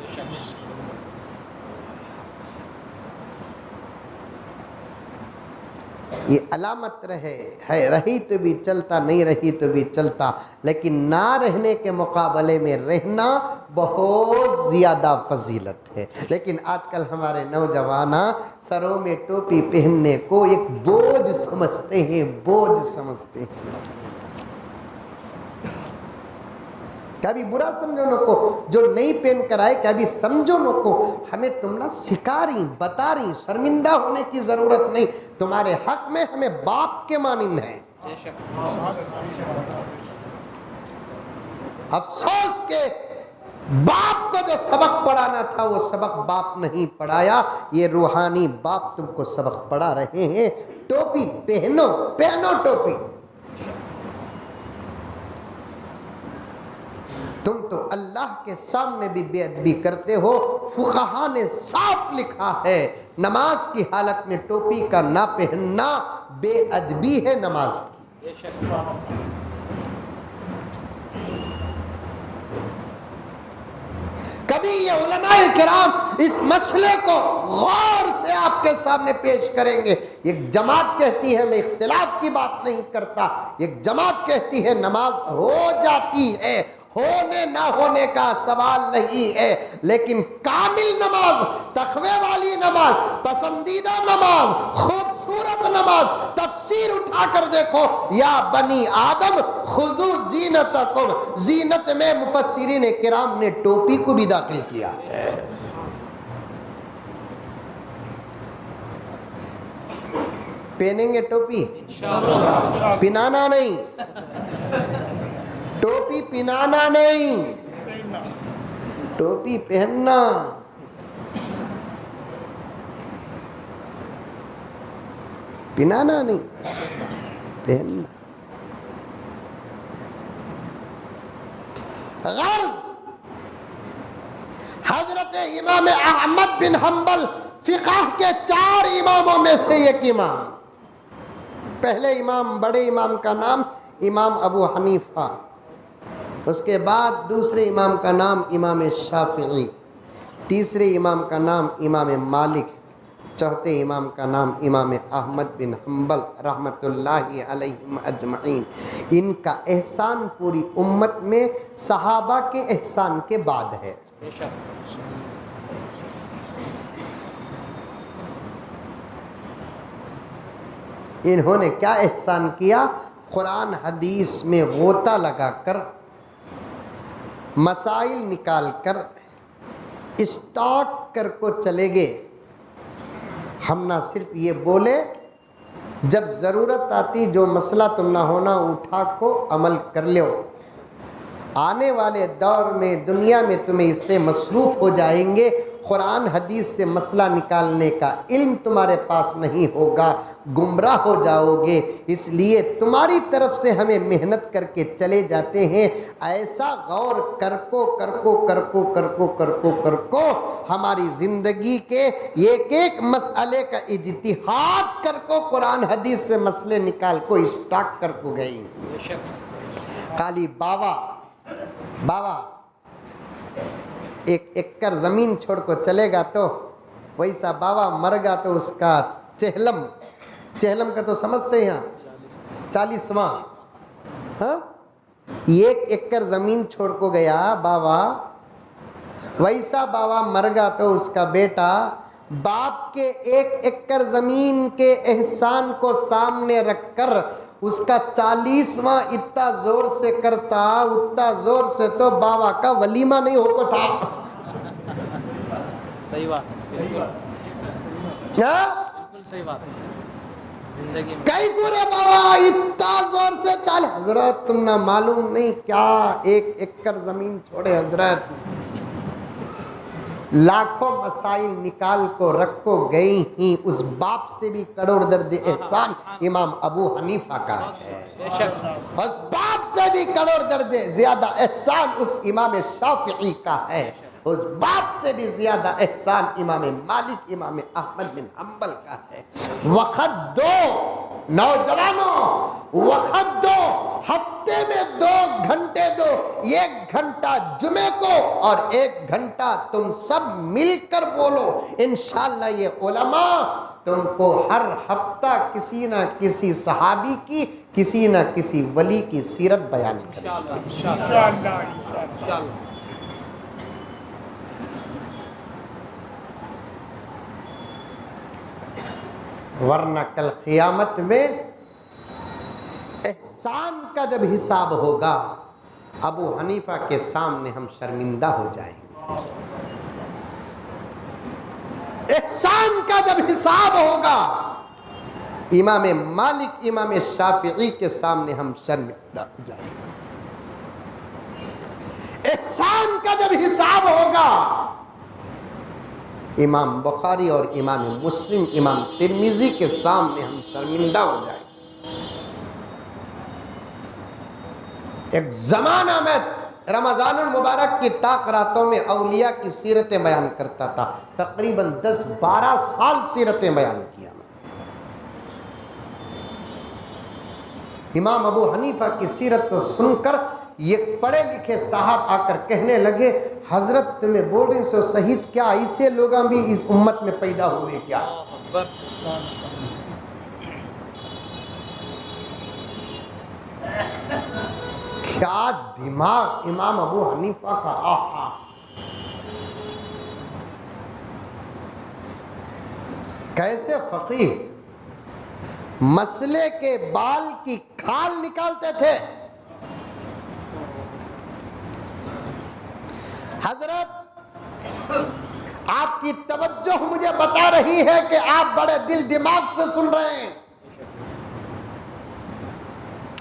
یہ علامت رہی تو بھی چلتا، نہیں رہی تو بھی چلتا. لیکن نہ رہنے کے مقابلے میں رہنا بہت زیادہ فضیلت ہے. لیکن آج کل ہمارے نوجوان سروں میں ٹوپی پہننے کو ایک بوجھ سمجھتے ہیں، بوجھ سمجھتے ہیں. کبھی برا سمجھو نہ کو، جو نہیں پہن کر آئے کبھی سمجھو نہ کو. ہمیں تم نہ سکھا رہی، بتا رہی، شرمندہ ہونے کی ضرورت نہیں. تمہارے حق میں ہمیں باپ کے مانند ہیں. افسوس کہ باپ کو جو سبق پڑھانا تھا وہ سبق باپ نہیں پڑھایا، یہ روحانی باپ تم کو سبق پڑھا رہے ہیں۔ ٹوپی پہنو ٹوپی۔ تم تو اللہ کے سامنے بھی بے ادبی کرتے ہو۔ فقہا نے صاف لکھا ہے نماز کی حالت میں ٹوپی کا نہ پہننا بے ادبی ہے نماز کی۔ کبھی یہ علماء کرام اس مسئلے کو غور سے آپ کے سامنے پیش کریں گے۔ ایک جماعت کہتی ہے میں اختلاف کی بات نہیں کرتا، ایک جماعت کہتی ہے نماز ہو جاتی ہے، ہونے نہ ہونے کا سوال نہیں ہے، لیکن کامل نماز، تقوی والی نماز، پسندیدہ نماز، خوبصورت نماز، تفسیر اٹھا کر دیکھو، یا بنی آدم خذو زینتکم، زینت میں مفسرین کرام نے ٹوپی کو بھی داخل کیا ہے۔ پہنیں گے ٹوپی؟ پنانا نہیں، ٹوپی پنانا نہیں، ٹوپی پہننا۔ پنانا نہیں، پہننا۔ غرض حضرت امام احمد بن حنبل فقہ کے 4 اماموں میں سے ایک امام، پہلے امام، بڑے امام کا نام امام ابو حنیفہ، اس کے بعد دوسرے امام کا نام امام شافعی، تیسرے امام کا نام امام مالک، چوتھے امام کا نام امام احمد بن حنبل رحمۃ اللہ علیہم اجمعین۔ ان کا احسان پوری امت میں صحابہ کے احسان کے بعد ہے۔ انہوں نے کیا احسان کیا؟ قرآن حدیث میں غوطہ لگا کر، مسائل نکال کر، اسٹاک کر کو چلے گئے۔ ہم نہ صرف یہ بولے، جب ضرورت آتی جو مسئلہ تم نہ ہونا اٹھا کو عمل کر لو۔ آنے والے دور میں دنیا میں تمہیں اس سے مصروف ہو جائیں گے، قرآن حدیث سے مسئلہ نکالنے کا علم تمہارے پاس نہیں ہوگا، گمراہ ہو جاؤ گے۔ اس لیے تمہاری طرف سے ہمیں محنت کر کے چلے جاتے ہیں، ایسا غور کر کو ہماری زندگی کے ایک ایک مسئلے کا اجتہاد کر کو قرآن حدیث سے مسئلے نکال کو اسٹاک کر کو گئی۔ خالی باوا ایک ایکڑ زمین چھوڑ کو چلے گا تو ویسا باوا مر گا تو اس کا چہلم کا تو سمجھتے ہیں 40واں، ہاں، ایک ایکڑ زمین چھوڑ کو گیا باوا، ویسا باوا مر گا تو اس کا بیٹا باپ کے 1 ایکڑ زمین کے احسان کو سامنے رکھ کر اس کا 40واں اتنا زور سے کرتا، اتنا زور سے تو باوا کا ولیمہ نہیں ہو کو تھا۔ صحیح بات، بالکل صحیح بات ہے۔ زندگی میں کئی پورے باوا اتنا زور سے چال، حضرت تم نہ معلوم نہیں کیا 1 ایکڑ زمین چھوڑے حضرت، لاکھوں مسائل نکال کو رکھ کو گئی ہی، اس باپ سے بھی کروڑ درجے احسان امام ابو حنیفہ کا ہے، اس باپ سے بھی کروڑ درجے زیادہ احسان اس امام شافعی کا ہے، اس باپ سے بھی زیادہ احسان امام مالک، امام احمد بن حنبل کا ہے۔ وقت دو نوجوانوں، وقت دو، ہفتے میں 2 گھنٹے دو، 1 گھنٹہ جمعے کو اور 1 گھنٹہ تم سب مل کر بولو، انشاءاللہ یہ علماء تم کو ہر ہفتہ کسی نہ کسی صحابی کی، کسی نہ کسی ولی کی سیرت بیان کریں گے انشاءاللہ۔ ورنہ کل قیامت میں احسان کا جب حساب ہوگا ابو حنیفہ کے سامنے ہم شرمندہ ہو جائیں گے۔ احسان کا جب حساب ہوگا امام مالک، امام شافعی کے سامنے ہم شرمندہ ہو جائیں گے۔ احسان کا جب حساب ہوگا، امام بخاری اور امام مسلم، امام ترمذی کے سامنے ہم شرمندہ ہو جائیں۔ ایک زمانہ میں رمضان المبارک کی طاق راتوں میں اولیاء کی سیرتیں بیان کرتا تھا، تقریباً 10-12 سال سیرتیں بیان کیا میں۔ امام ابو حنیفہ کی سیرت تو سن کر یہ پڑھے لکھے صاحب آ کر کہنے لگے، حضرت تمہیں بول رہے سو صحیح کیا ایسے لوگاں بھی اس امت میں پیدا ہوئے کیا؟ کیا دماغ امام ابو حنیفہ کا! آہا! کیسے فقیہ مسئلے کے بال کی کھال نکالتے تھے۔ حضرت آپ کی توجہ مجھے بتا رہی ہے کہ آپ بڑے دل دماغ سے سن رہے ہیں۔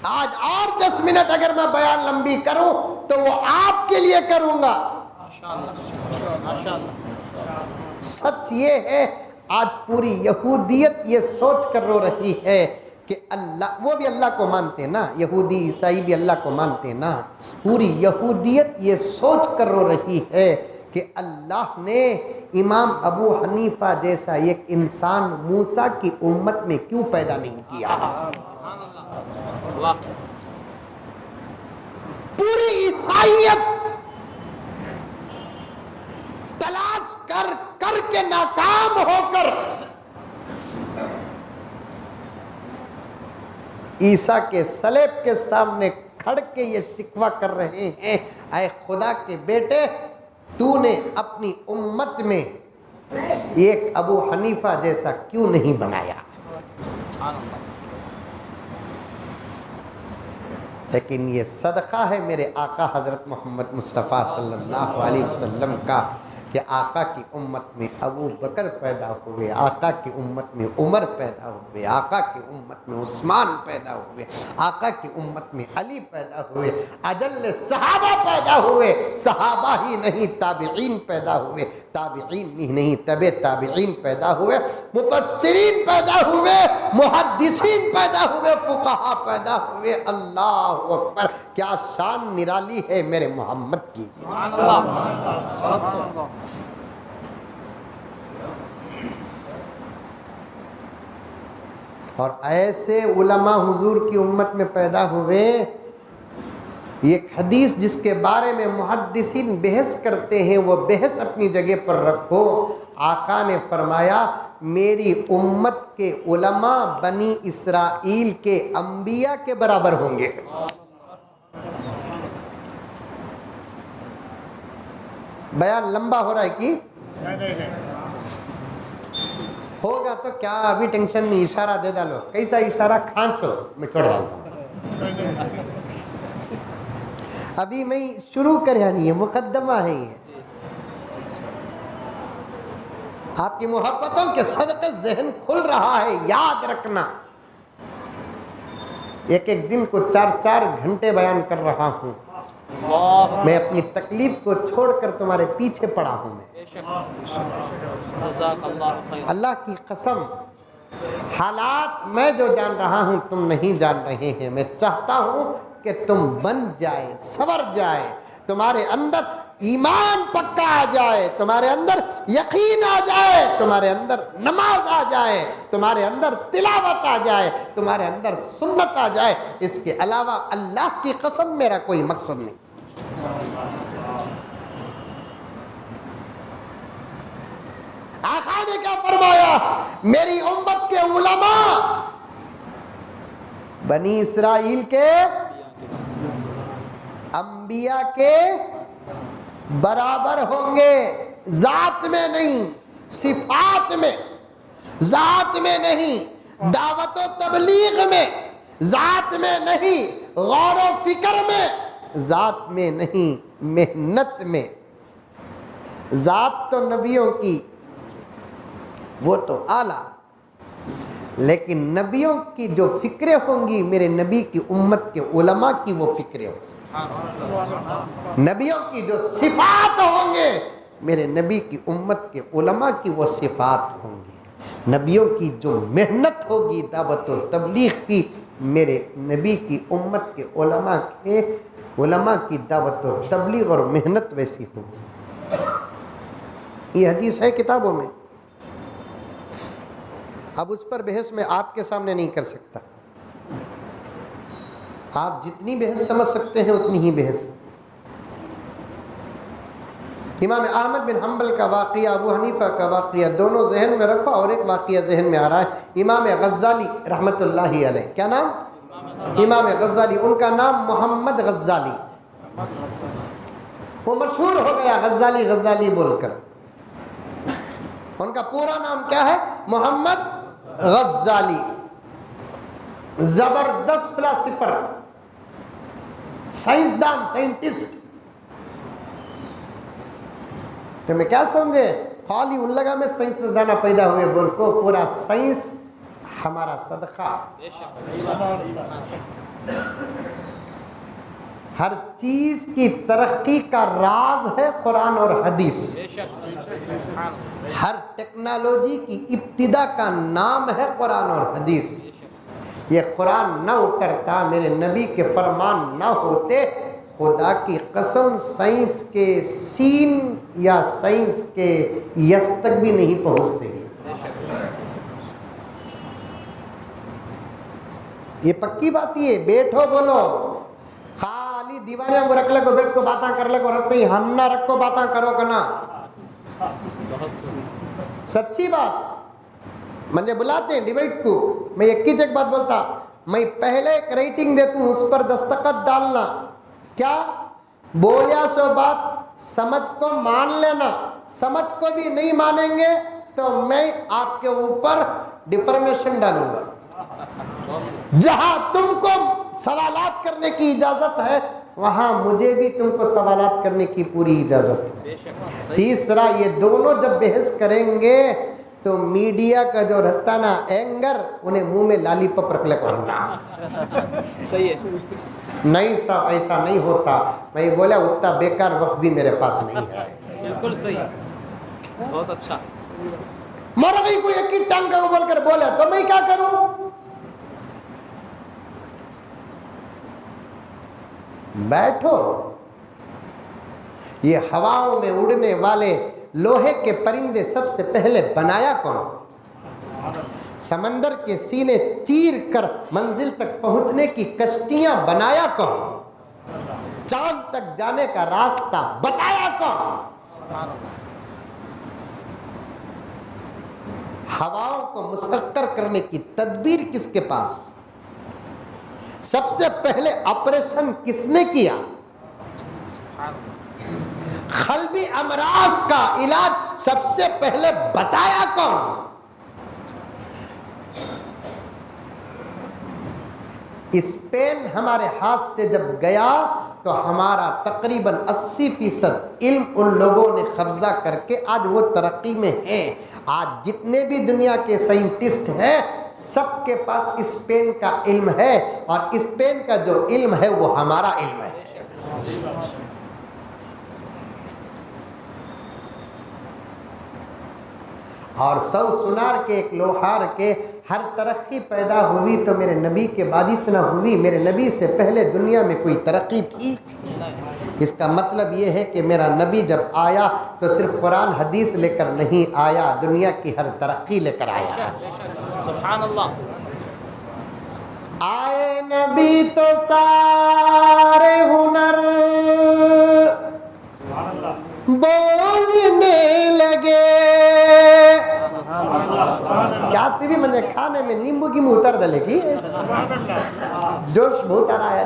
آج اور 10 منٹ اگر میں بیان لمبی کروں تو وہ آپ کے لیے کروں گا۔ سچ یہ ہے، آج پوری یہودیت یہ سوچ کر رو رہی ہے کہ اللہ، وہ بھی اللہ کو مانتے نا، یہودی عیسائی بھی اللہ کو مانتے نا، پوری یہودیت یہ سوچ کر رو رہی ہے کہ اللہ نے امام ابو حنیفہ جیسا ایک انسان موسیٰ کی امت میں کیوں پیدا نہیں کیا؟ پوری عیسائیت تلاش کر کر کے ناکام ہو کر عیسیٰ کے صلیب کے سامنے کھڑ کے یہ شکوہ کر رہے ہیں، اے خدا کے بیٹے، تو نے اپنی امت میں ایک ابو حنیفہ جیسا کیوں نہیں بنایا؟ لیکن یہ صدقہ ہے میرے آقا حضرت محمد مصطفیٰ صلی اللہ علیہ وسلم کا کہ آقا کی امت میں ابو بکر پیدا ہوئے، آقا کی امت میں عمر پیدا ہوئے، آقا کی امت میں عثمان پیدا ہوئے، آقا کی امت میں علی پیدا ہوئے، اجل صحابہ پیدا ہوئے، صحابہ ہی نہیں تابعین پیدا ہوئے، تابعین ہی نہیں تبع تابعین پیدا ہوئے، مفسرین پیدا ہوئے، محدثین پیدا ہوئے، فقہا پیدا ہوئے۔ اللہ اکبر! کیا شان نرالی ہے میرے محمد کی! اور ایسے علماء حضور کی امت میں پیدا ہوئے۔ ایک حدیث جس کے بارے میں محدثین بحث کرتے ہیں، وہ بحث اپنی جگہ پر رکھو۔ آقا نے فرمایا میری امت کے علماء بنی اسرائیل کے انبیاء کے برابر ہوں گے۔ بیان لمبا ہو رہا ہے کہ ہوگا تو کیا؟ ابھی ٹینشن نہیں، اشارہ دے ڈالو۔ کیسا اشارہ؟ کھانسو، میں چھوڑ ڈالتا ہوں۔ ابھی میں شروع کریا نہیں ہے، مقدمہ ہے یہ۔ آپ کی محبتوں کے صدقے ذہن کھل رہا ہے، یاد رکھنا۔ ایک ایک دن کو 4-4 گھنٹے بیان کر رہا ہوں۔ میں اپنی تکلیف کو چھوڑ کر تمہارے پیچھے پڑا ہوں۔ میں اللہ کی قسم، حالات میں جو جان رہا ہوں تم نہیں جان رہے ہیں۔ میں چاہتا ہوں کہ تم بن جائے، سنور جائے، تمہارے اندر ایمان پکا آ جائے، تمہارے اندر یقین آ جائے، تمہارے اندر نماز آ جائے، تمہارے اندر تلاوت آ جائے، تمہارے اندر سنت آ جائے۔ اس کے علاوہ اللہ کی قسم میرا کوئی مقصد نہیں۔ آقا نے کیا فرمایا؟ میری امت کے علماء بنی اسرائیل کے انبیاء کے برابر ہوں گے، ذات میں نہیں، صفات میں، ذات میں نہیں، دعوت و تبلیغ میں، ذات میں نہیں، غور و فکر میں، ذات میں نہیں، محنت میں۔ ذات تو نبیوں کی وہ تو اعلیٰ، لیکن نبیوں کی جو فکریں ہوں گی، میرے نبی کی امت کے علماء کی وہ فکریں ہوں گی۔ نبیوں کی جو صفات ہوں گے میرے نبی کی امت کے علماء کی وہ صفات ہوں گی. نبیوں کی جو محنت ہوگی دعوت و تبلیغ کی میرے نبی کی امت کے علماء کی دعوت و تبلیغ اور محنت ویسی ہوگی. یہ حدیث ہے کتابوں میں. اب اس پر بحث میں آپ کے سامنے نہیں کر سکتا. آپ جتنی بحث سمجھ سکتے ہیں اتنی ہی بحث. امام احمد بن حنبل کا واقعہ، ابو حنیفہ کا واقعہ دونوں ذہن میں رکھو، اور ایک واقعہ ذہن میں آ رہا ہے. امام غزالی رحمۃ اللہ علیہ، کیا نام؟ امام غزالی. ان کا نام محمد غزالی، وہ مشہور ہو گیا غزالی غزالی بول کر. ان کا پورا نام کیا ہے؟ محمد غزالی. زبردست فلاسفر، سائنسدان، سائنٹسٹ. تو میں کیا سمجھے خالی ان لگا میں سائنسدانہ پیدا ہوئے بول کو، پورا سائنس ہمارا صدقہ. ہر چیز کی ترقی کا راز ہے قرآن اور حدیث. ہر ٹیکنالوجی کی ابتدا کا نام ہے قرآن اور حدیث. یہ قرآن نہ اترتا، میرے نبی کے فرمان نہ ہوتے، خدا کی قسم سائنس کے سین یا سائنس کے یس تک بھی نہیں پہنچتے. یہ پکی بات. یہ بیٹھو بولو، خالی دیواریاں کو رکھ لے کو، بیٹھ کو باتاں کر لے کو، رکھتے ہی ہم نہ رکھو باتاں کرو کنا. سچی بات. مجھے بلاتے ہیں ڈیبیٹ کو، میں ایک ہی بات بولتا، میں پہلے ایک ریٹنگ دیتا ہوں، اس پر دستخط ڈالنا. کیا بولیا سو بات سمجھ کو مان لینا، سمجھ کو بھی نہیں مانیں گے تو میں آپ کے اوپر ڈیفرمیشن ڈالوں گا. جہاں تم کو سوالات کرنے کی اجازت ہے وہاں مجھے بھی تم کو سوالات کرنے کی پوری اجازت ہے. تیسرا، یہ دونوں جب بحث کریں گے تو میڈیا کا جو رہتا نا اینگر، انہیں منہ میں لالی پاپ رکھ لے کرنا. صحیح ہے. نہیں صاحب ایسا نہیں ہوتا. میں بولا اتنا بیکار وقت بھی میرے پاس نہیں ہے. بالکل صحیح، بہت اچھا. مرغی کو ایک ہی ٹانگ کا ابل کر بولا تو میں کیا کروں؟ بیٹھو. یہ ہواؤں میں اڑنے والے لوہے کے پرندے سب سے پہلے بنایا کون؟ سمندر کے سینے چیر کر منزل تک پہنچنے کی کشتیاں بنایا کون؟ چاند تک جانے کا راستہ بتایا کون؟ ہواؤں کو مسخر کرنے کی تدبیر کس کے پاس؟ سب سے پہلے آپریشن کس نے کیا؟ قلبی امراض کا علاج سب سے پہلے بتایا کون؟ اسپین ہمارے ہاتھ سے جب گیا تو ہمارا تقریباً 80% علم ان لوگوں نے قبضہ کر کے آج وہ ترقی میں ہیں. آج جتنے بھی دنیا کے سائنٹسٹ ہیں سب کے پاس اسپین کا علم ہے، اور اسپین کا جو علم ہے وہ ہمارا علم ہے. اور 100 سنار کے ایک لوہار کے ہر ترقی پیدا ہوئی تو میرے نبی کے بعد سے نہ ہوئی. میرے نبی سے پہلے دنیا میں کوئی ترقی تھی؟ اس کا مطلب یہ ہے کہ میرا نبی جب آیا تو صرف قرآن حدیث لے کر نہیں آیا، دنیا کی ہر ترقی لے کر آیا. سبحان اللہ. آئے نبی تو سارے ہنر بولنے لگے. کیا تھی مجھے کھانے میں نیمبو کی منہ اتر دلے گی، جوش بہت آ رہا ہے.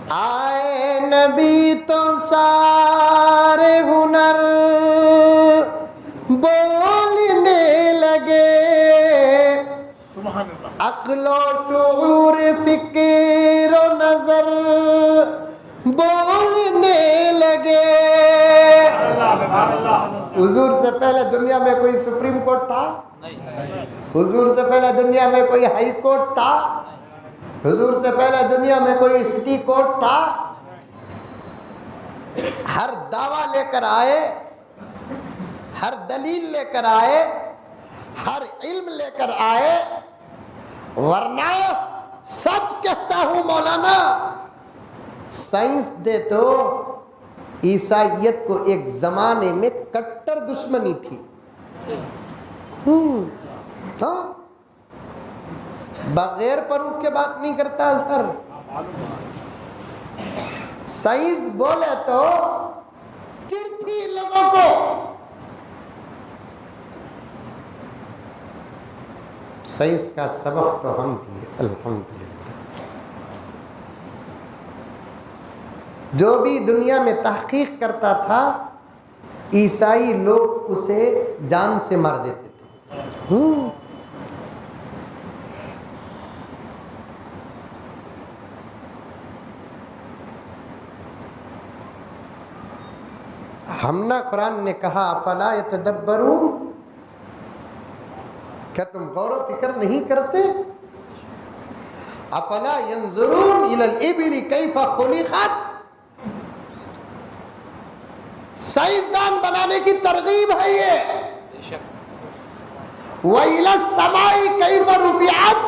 آئے نبی تو سارے ہنر بولنے لگے، عقل و شعور فکر و نظر بولنے لگے. حضور سے پہلے دنیا میں کوئی سپریم کورٹ تھا؟ حضور سے پہلے دنیا میں کوئی ہائی کورٹ تھا؟ حضور سے پہلے دنیا میں کوئی سٹی کورٹ تھا؟ ہر دعویٰ لے کر آئے، ہر دلیل لے کر آئے، ہر علم لے کر آئے، ورنہ سچ کہتا ہوں مولانا، سائنس دے تو عیسائیت کو ایک زمانے میں کٹر دشمنی تھی۔ ہاں، بغیر پروف کے بات نہیں کرتا اظہر۔ سائنس بولے تو چڑھتی لوگوں کو، سائنس کا سبق تو ہم دیے الحمدللہ۔ جو بھی دنیا میں تحقیق کرتا تھا عیسائی لوگ اسے جان سے مار دیتے تھے۔ ہمنا قرآن نے کہا افلا یتدبرون، کیا تم غور و فکر نہیں کرتے؟ افلا ینظرون الی الابل کیف خلقت، سائنسدان بنانے کی ترغیب ہے یہ۔ وَإِلَى السَّمَاءِ كَيْفَ رُفِعَتْ،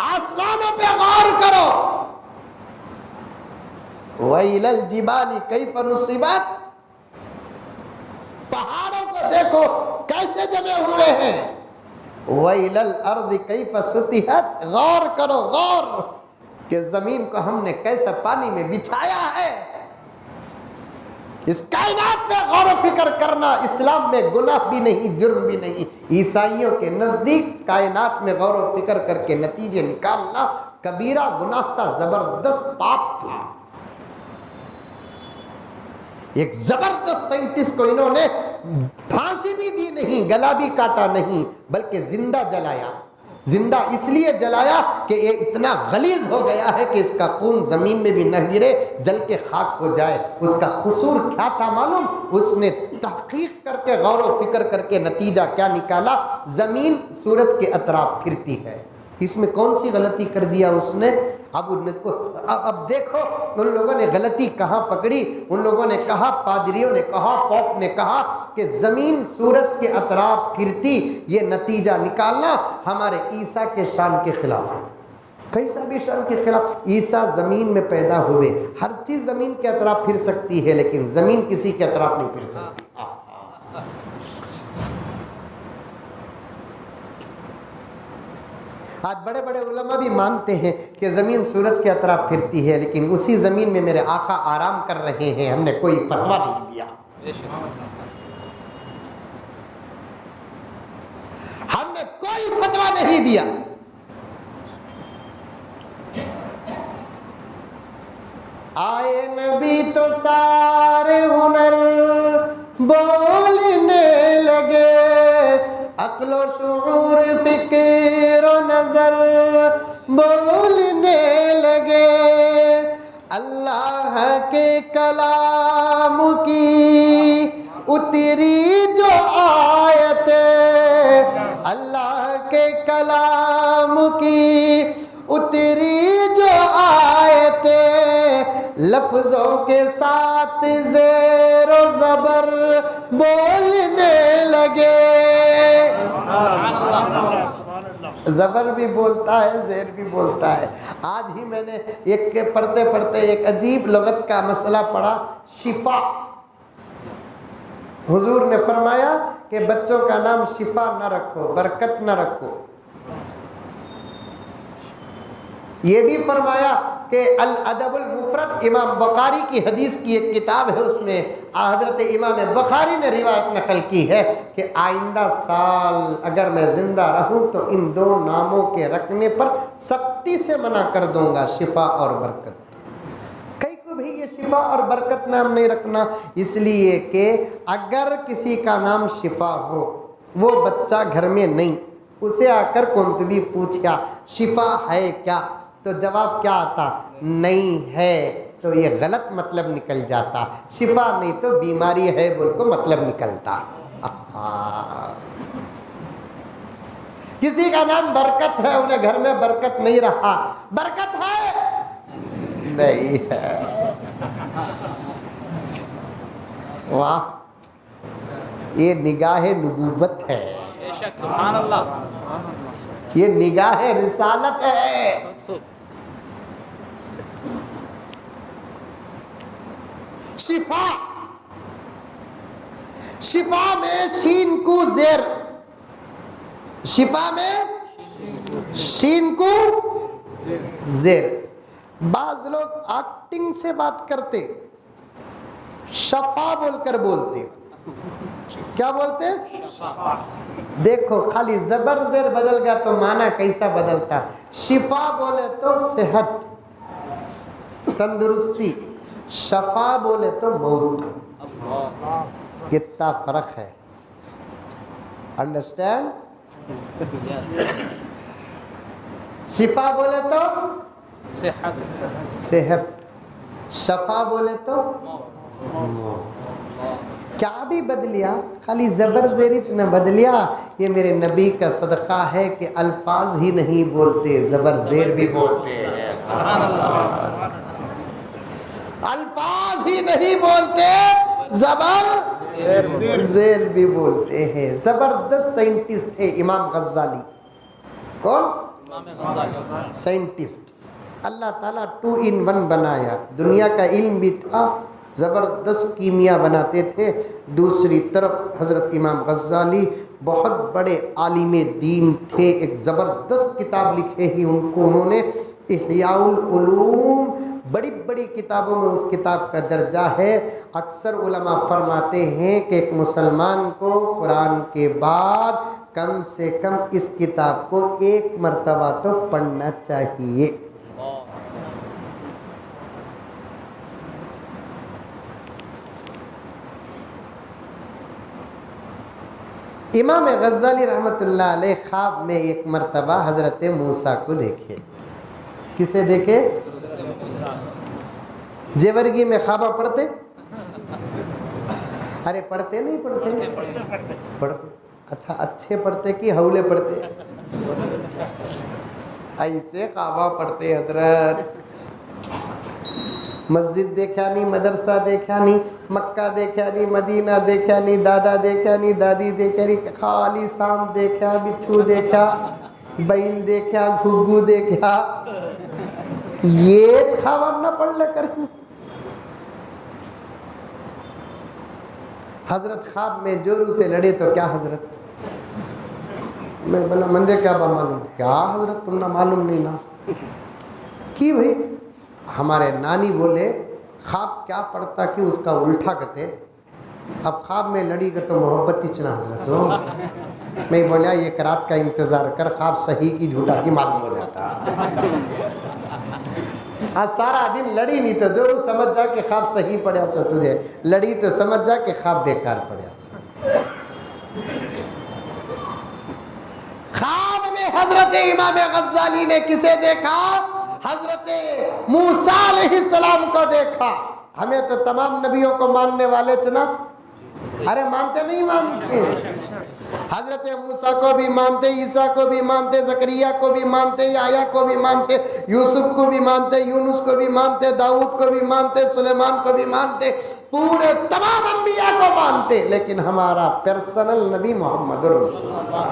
آسمانوں پہ غور کرو۔ وَإِلَى الْجِبَالِ كَيْفَ نُصِبَتْ، پہاڑوں کو دیکھو کیسے جمے ہوئے ہیں۔ وَإِلَى الْأَرْضِ كَيْفَ سُطِحَتْ، غور کرو غور کہ زمین کو ہم نے کیسا پانی میں بچھایا ہے۔ اس کائنات میں غور و فکر کرنا اسلام میں گناہ بھی نہیں، جرم بھی نہیں۔ عیسائیوں کے نزدیک کائنات میں غور و فکر کر کے نتیجے نکالنا کبیرہ گناہ تھا، زبردست پاپ تھا۔ ایک زبردست سائنٹسٹ کو انہوں نے پھانسی بھی دی نہیں، گلا بھی کاٹا نہیں، بلکہ زندہ جلایا۔ زندہ اس لیے جلایا کہ یہ اتنا غلیظ ہو گیا ہے کہ اس کا خون زمین میں بھی نہ گرے، جل کے خاک ہو جائے۔ اس کا قصور کیا تھا معلوم؟ اس نے تحقیق کر کے غور و فکر کر کے نتیجہ کیا نکالا؟ زمین سورج کے اطراف پھرتی ہے۔ اس میں کون سی غلطی کر دیا اس نے؟ اب دیکھو ان لوگوں نے غلطی کہاں پکڑی۔ ان لوگوں نے کہا، پادریوں نے کہا، پوپ نے کہا کہ زمین سورج کے اطراف پھرتی، یہ نتیجہ نکالنا ہمارے عیسیٰ کے شان کے خلاف ہے۔ کیسا بھی شان کے خلاف؟ عیسیٰ زمین میں پیدا ہوئے، ہر چیز زمین کے اطراف پھر سکتی ہے لیکن زمین کسی کے اطراف نہیں پھر سکتی۔ آج بڑے بڑے علماء بھی مانتے ہیں کہ زمین سورج کے اطراف پھرتی ہے، لیکن اسی زمین میں میرے آقا آرام کر رہے ہیں، ہم نے کوئی فتویٰ نہیں دیا۔ ہم نے کوئی فتویٰ نہیں دیا۔ آئے نبی تو سارے ہنر بولنے لگے، عقل و شعور فکر و نظر بولنے لگے، اللہ کے کلام کی اتری جو آیتیں، اللہ کے کلام کی اتری جو آیتیں، لفظوں کے ساتھ زیر و زبر بولنے لگے۔ زبر بھی بولتا ہے، زیر بھی بولتا ہے۔ آج ہی میں نے ایک پڑھتے پڑھتے ایک عجیب لغت کا مسئلہ پڑھا، شفا۔ حضور نے فرمایا کہ بچوں کا نام شفا نہ رکھو، برکت نہ رکھو۔ یہ بھی فرمایا کہ الادب المفرد، امام بخاری کی حدیث کی ایک کتاب ہے، اس میں حضرت امام بخاری نے روایت نقل کی ہے کہ آئندہ سال اگر میں زندہ رہوں تو ان دو ناموں کے رکھنے پر سختی سے منع کر دوں گا، شفا اور برکت۔ کئی کو بھی یہ شفا اور برکت نام نہیں رکھنا، اس لیے کہ اگر کسی کا نام شفا ہو، وہ بچہ گھر میں نہیں، اسے آ کر کنتبی پوچھا شفا ہے کیا، تو جواب کیا آتا؟ نہیں ہے، تو یہ غلط مطلب نکل جاتا۔ شفا نہیں تو بیماری ہے بول کو مطلب نکلتا۔ کسی کا نام برکت ہے، انہیں گھر میں برکت نہیں رہا، برکت ہے نہیں ہے۔ واہ، یہ نگاہ نبوت ہے، بے شک، سبحان اللہ، یہ نگاہ رسالت ہے۔ شفا، شفا میں شین کو زیر، شفا میں شین کو زیر۔ بعض لوگ ایکٹنگ سے بات کرتے، شفا بول کر بولتے، کیا بولتے؟ دیکھو خالی زبر زیر بدل گیا تو معنی کیسا بدلتا؟ شفا بولے تو صحت، تندرستی، شفا بولے تو موت، کتنا فرق ہے، انڈرسٹینڈ؟ شفا بولے تو صحت، شفا بولے تو کیا بھی بدلیا، خالی زبر زیرت نہ بدلیا۔ یہ میرے نبی کا صدقہ ہے کہ الفاظ ہی نہیں بولتے، زبر زیر بھی بولتے ہیں، الفاظ ہی نہیں بولتے، زبر زیر بھی بولتے ہیں۔ زبردست سائنٹسٹ تھے امام غزالی۔ کون؟ سائنٹسٹ۔ اللہ تعالیٰ 2 in 1 بنایا، دنیا کا علم بھی تھا، زبردست کیمیا بناتے تھے۔ دوسری طرف حضرت امام غزالی بہت بڑے عالم دین تھے، ایک زبردست کتاب لکھے ہی انہوں نے، احیاء العلوم، بڑی بڑی کتابوں میں اس کتاب کا درجہ ہے۔ اکثر علماء فرماتے ہیں کہ ایک مسلمان کو قرآن کے بعد کم سے کم اس کتاب کو 1 مرتبہ تو پڑھنا چاہیے۔ امام غزالی رحمۃ اللہ علیہ خواب میں ایک مرتبہ حضرت موسیٰ کو دیکھے۔ کسے دیکھے؟ جیورگی میں خوابہ پڑھتے؟ ارے پڑھتے نہیں پڑھتے؟ اچھا اچھے پڑھتے کہ ہولے پڑھتے؟ ایسے خوابہ پڑھتے حضرت۔ مسجد دیکھا نہیں، مدرسہ دیکھا نہیں، مکہ دیکھا نہیں، مدینہ دیکھا نہیں، دادا دیکھا نہیں، دادی دیکھا نہیں، خالی سانپ دیکھا، بچھو دیکھا، بیل دیکھا، گھگو دیکھا۔ یہ خواب نہ پڑھ لے کریں۔ حضرت خواب میں جورو سے لڑے تو کیا حضرت؟ میں بولا منجے کیا معلوم؟ کیا حضرت تم نہ معلوم نہیں نا کی بھئی؟ ہمارے نانی بولے خواب کیا پڑھتا کہ اس کا الٹا کہتے، اب خواب میں لڑی گا تو محبت اچنا حضرت ہو۔ میں بولا ایک رات کا انتظار کر، خواب صحیح کی جھوٹا کی معلوم ہو جاتا۔ ہاں سارا دن لڑی نہیں تو جو سمجھ جا کہ خواب صحیح پڑھیا سو، تجھے لڑی تو سمجھ جا کہ خواب بیکار پڑھیا سو۔ خواب میں حضرت امام غزالی نے کسے دیکھا؟ حضرت موسیٰ علیہ السلام کو دیکھا۔ ہمیں تو تمام نبیوں کو ماننے والے چنا، ارے مانتے نہیں مانتے، حضرت موسیٰ کو بھی مانتے، عیسیٰ کو بھی مانتے، زکریا کو بھی مانتے، یحییٰ کو بھی مانتے، یوسف کو بھی مانتے، یونس کو بھی مانتے، داؤد کو بھی مانتے، سلیمان کو بھی مانتے، پورے تمام انبیاء کو مانتے، لیکن ہمارا پرسنل نبی محمد رسول اللہ،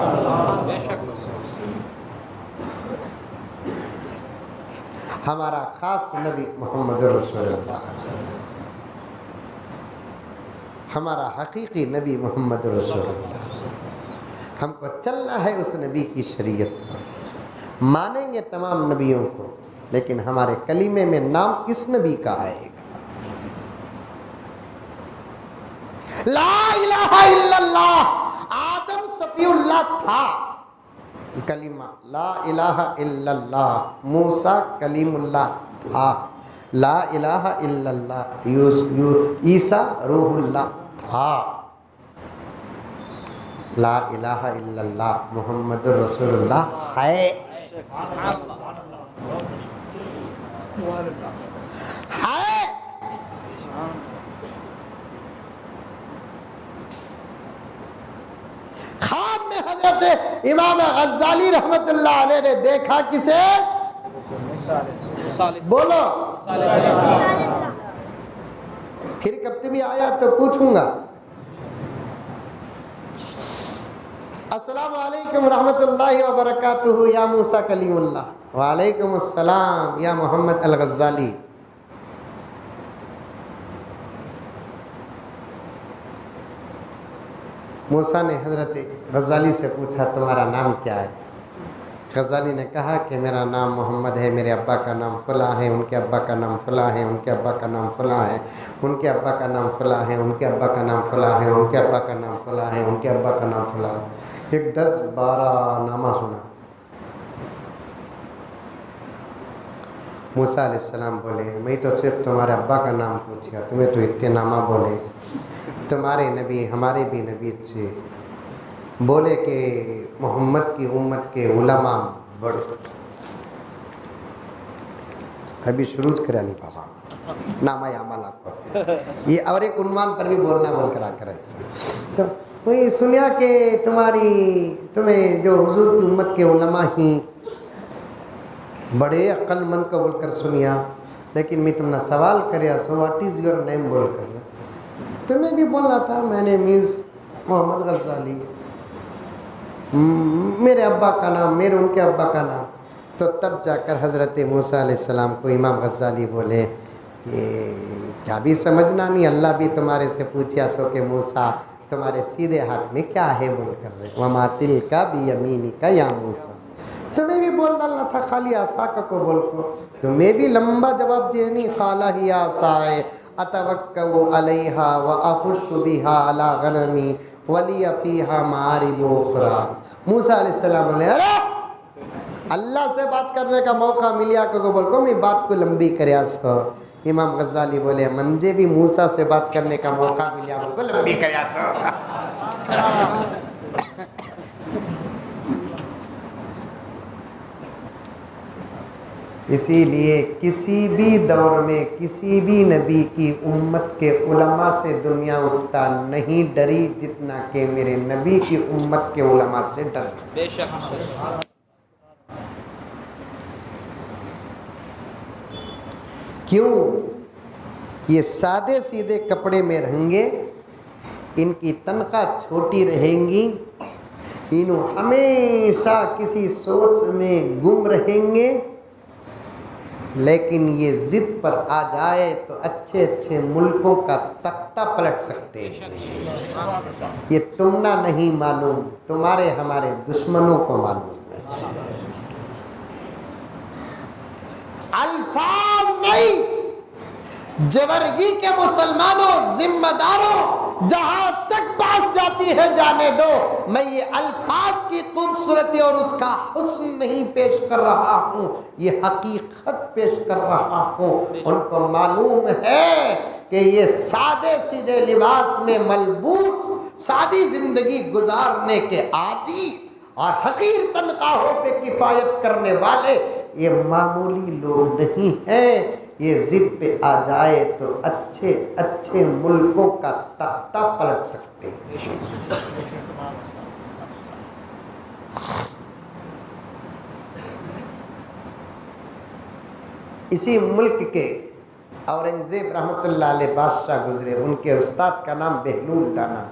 ہمارا خاص نبی محمد رسول اللہ، ہمارا حقیقی نبی محمد رسول اللہ۔ ہم کو چلنا ہے اس نبی کی شریعت پر، مانیں گے تمام نبیوں کو، لیکن ہمارے کلمے میں نام اس نبی کا آئے گا۔ لا الہ الا اللہ، آدم صفی اللہ تھا، کلمہ لا الہ الا اللہ، موسیٰ کلیم اللہ تھا، لا الہ الا اللہ، عیسیٰ روح اللہ تھا، لا الہ الا اللہ محمد رسول اللہ ہے۔ خواب میں حضرت امام غزالی رحمت اللہ علیہ نے دیکھا کسے؟ بولو پھر کب بھی آیا تو پوچھوں گا. السلام علیکم ورحمۃ اللہ وبرکاتہ یا موسیٰ کلیم اللہ. وعلیکم السلام یا محمد الغزالی. موسیٰ نے حضرت غزالی سے پوچھا تمہارا نام کیا ہے؟ غزالی نے کہا کہ میرا نام محمد ہے، میرے ابا کا نام فلاں ہے، ان کے ابا کا نام فلاں ہے، ان کے ابا کا نام فلاں ہے، ان کے ابا کا نام فلاں ہے، ان کے ابا کا نام فلاں ہے، ان کے ابا کا نام فلاں ہے، ان کے ابا کا نام فلاں ہے. ایک 10-12 نامہ سنا. موسیٰ علیہ السلام بولے میں تو صرف تمہارے ابا کا نام پوچھا، تمہیں تو اتنے نامہ بولے. تمہارے نبی ہمارے بھی نبی تھے، بولے کہ محمد کی امت کے علماء بڑے. ابھی شروع کرا نہیں پاپا نامہ عمل آپ کو یہ اور ایک عنوان پر بھی بولنا بول کرا کرے. تو وہی سنیا کہ تمہیں جو حضور کی امت کے علماء ہی بڑے عقل مند کو بول کر سنیا، لیکن میں تم نے سوال کریا so what is your name بول کر تمہیں بھی بولنا تھا میں نے میز محمد غزالی، میرے ابا کا نام، میرے ان کے ابا کا نام. تو تب جا کر حضرت موسیٰ علیہ السلام کو امام غزالی بولے کہ کیا بھی سمجھنا نہیں، اللہ بھی تمہارے سے پوچھا سو کہ موسیٰ تمہارے سیدھے ہاتھ میں کیا ہے بول کر رہے. وما تلک بیمینک یا موسیٰ. تمہیں بھی بول ڈالنا تھا خالی عصا کو بول کو. تمہیں بھی لمبا جواب دیا نہیں. قال ہی عصائے اتوکأ علیہا واخص بہا علی غنمی ولی فیہا معارب اخری. موسیٰ علیہ السلام بولے ارے اللہ سے بات کرنے کا موقع ملیا کو بول کو میں بات کو لمبی کریا سو. امام غزالی بولے منجے بھی موسیٰ سے بات کرنے کا موقع ملیا بول کو لمبی کریا سو. اسی لیے کسی بھی دور میں کسی بھی نبی کی امت کے علماء سے دنیا اتنا نہیں ڈری جتنا کہ میرے نبی کی امت کے علماء سے ڈری. بے شک. کیوں؟ یہ سادے سیدھے کپڑے میں رہیں گے، ان کی تنخواہ چھوٹی رہیں گی، انہوں ہمیشہ کسی سوچ میں گم رہیں گے، لیکن یہ ضد پر آ جائے تو اچھے اچھے ملکوں کا تختہ پلٹ سکتے ہیں. یہ تم نہ نہیں معلوم، تمہارے ہمارے دشمنوں کو معلوم ہے. الفاظ نہیں، جورگی کے مسلمانوں ذمہ داروں جہاں تک بات جاتی ہے جانے دو. میں یہ الفاظ کی خوبصورتی اور اس کا حسن نہیں پیش کر رہا ہوں، یہ حقیقت پیش کر رہا ہوں. ان کو معلوم ہے کہ یہ سادے سیدھے لباس میں ملبوس سادی زندگی گزارنے کے عادی اور حقیر تنخواہوں پہ کفایت کرنے والے یہ معمولی لوگ نہیں ہیں. یہ ضد پہ آ جائے تو اچھے اچھے ملکوں کا تختہ پلٹ سکتے ہیں. اسی ملک کے اورنگزیب رحمۃ اللہ علیہ بادشاہ گزرے، ان کے استاد کا نام بہلول دانا.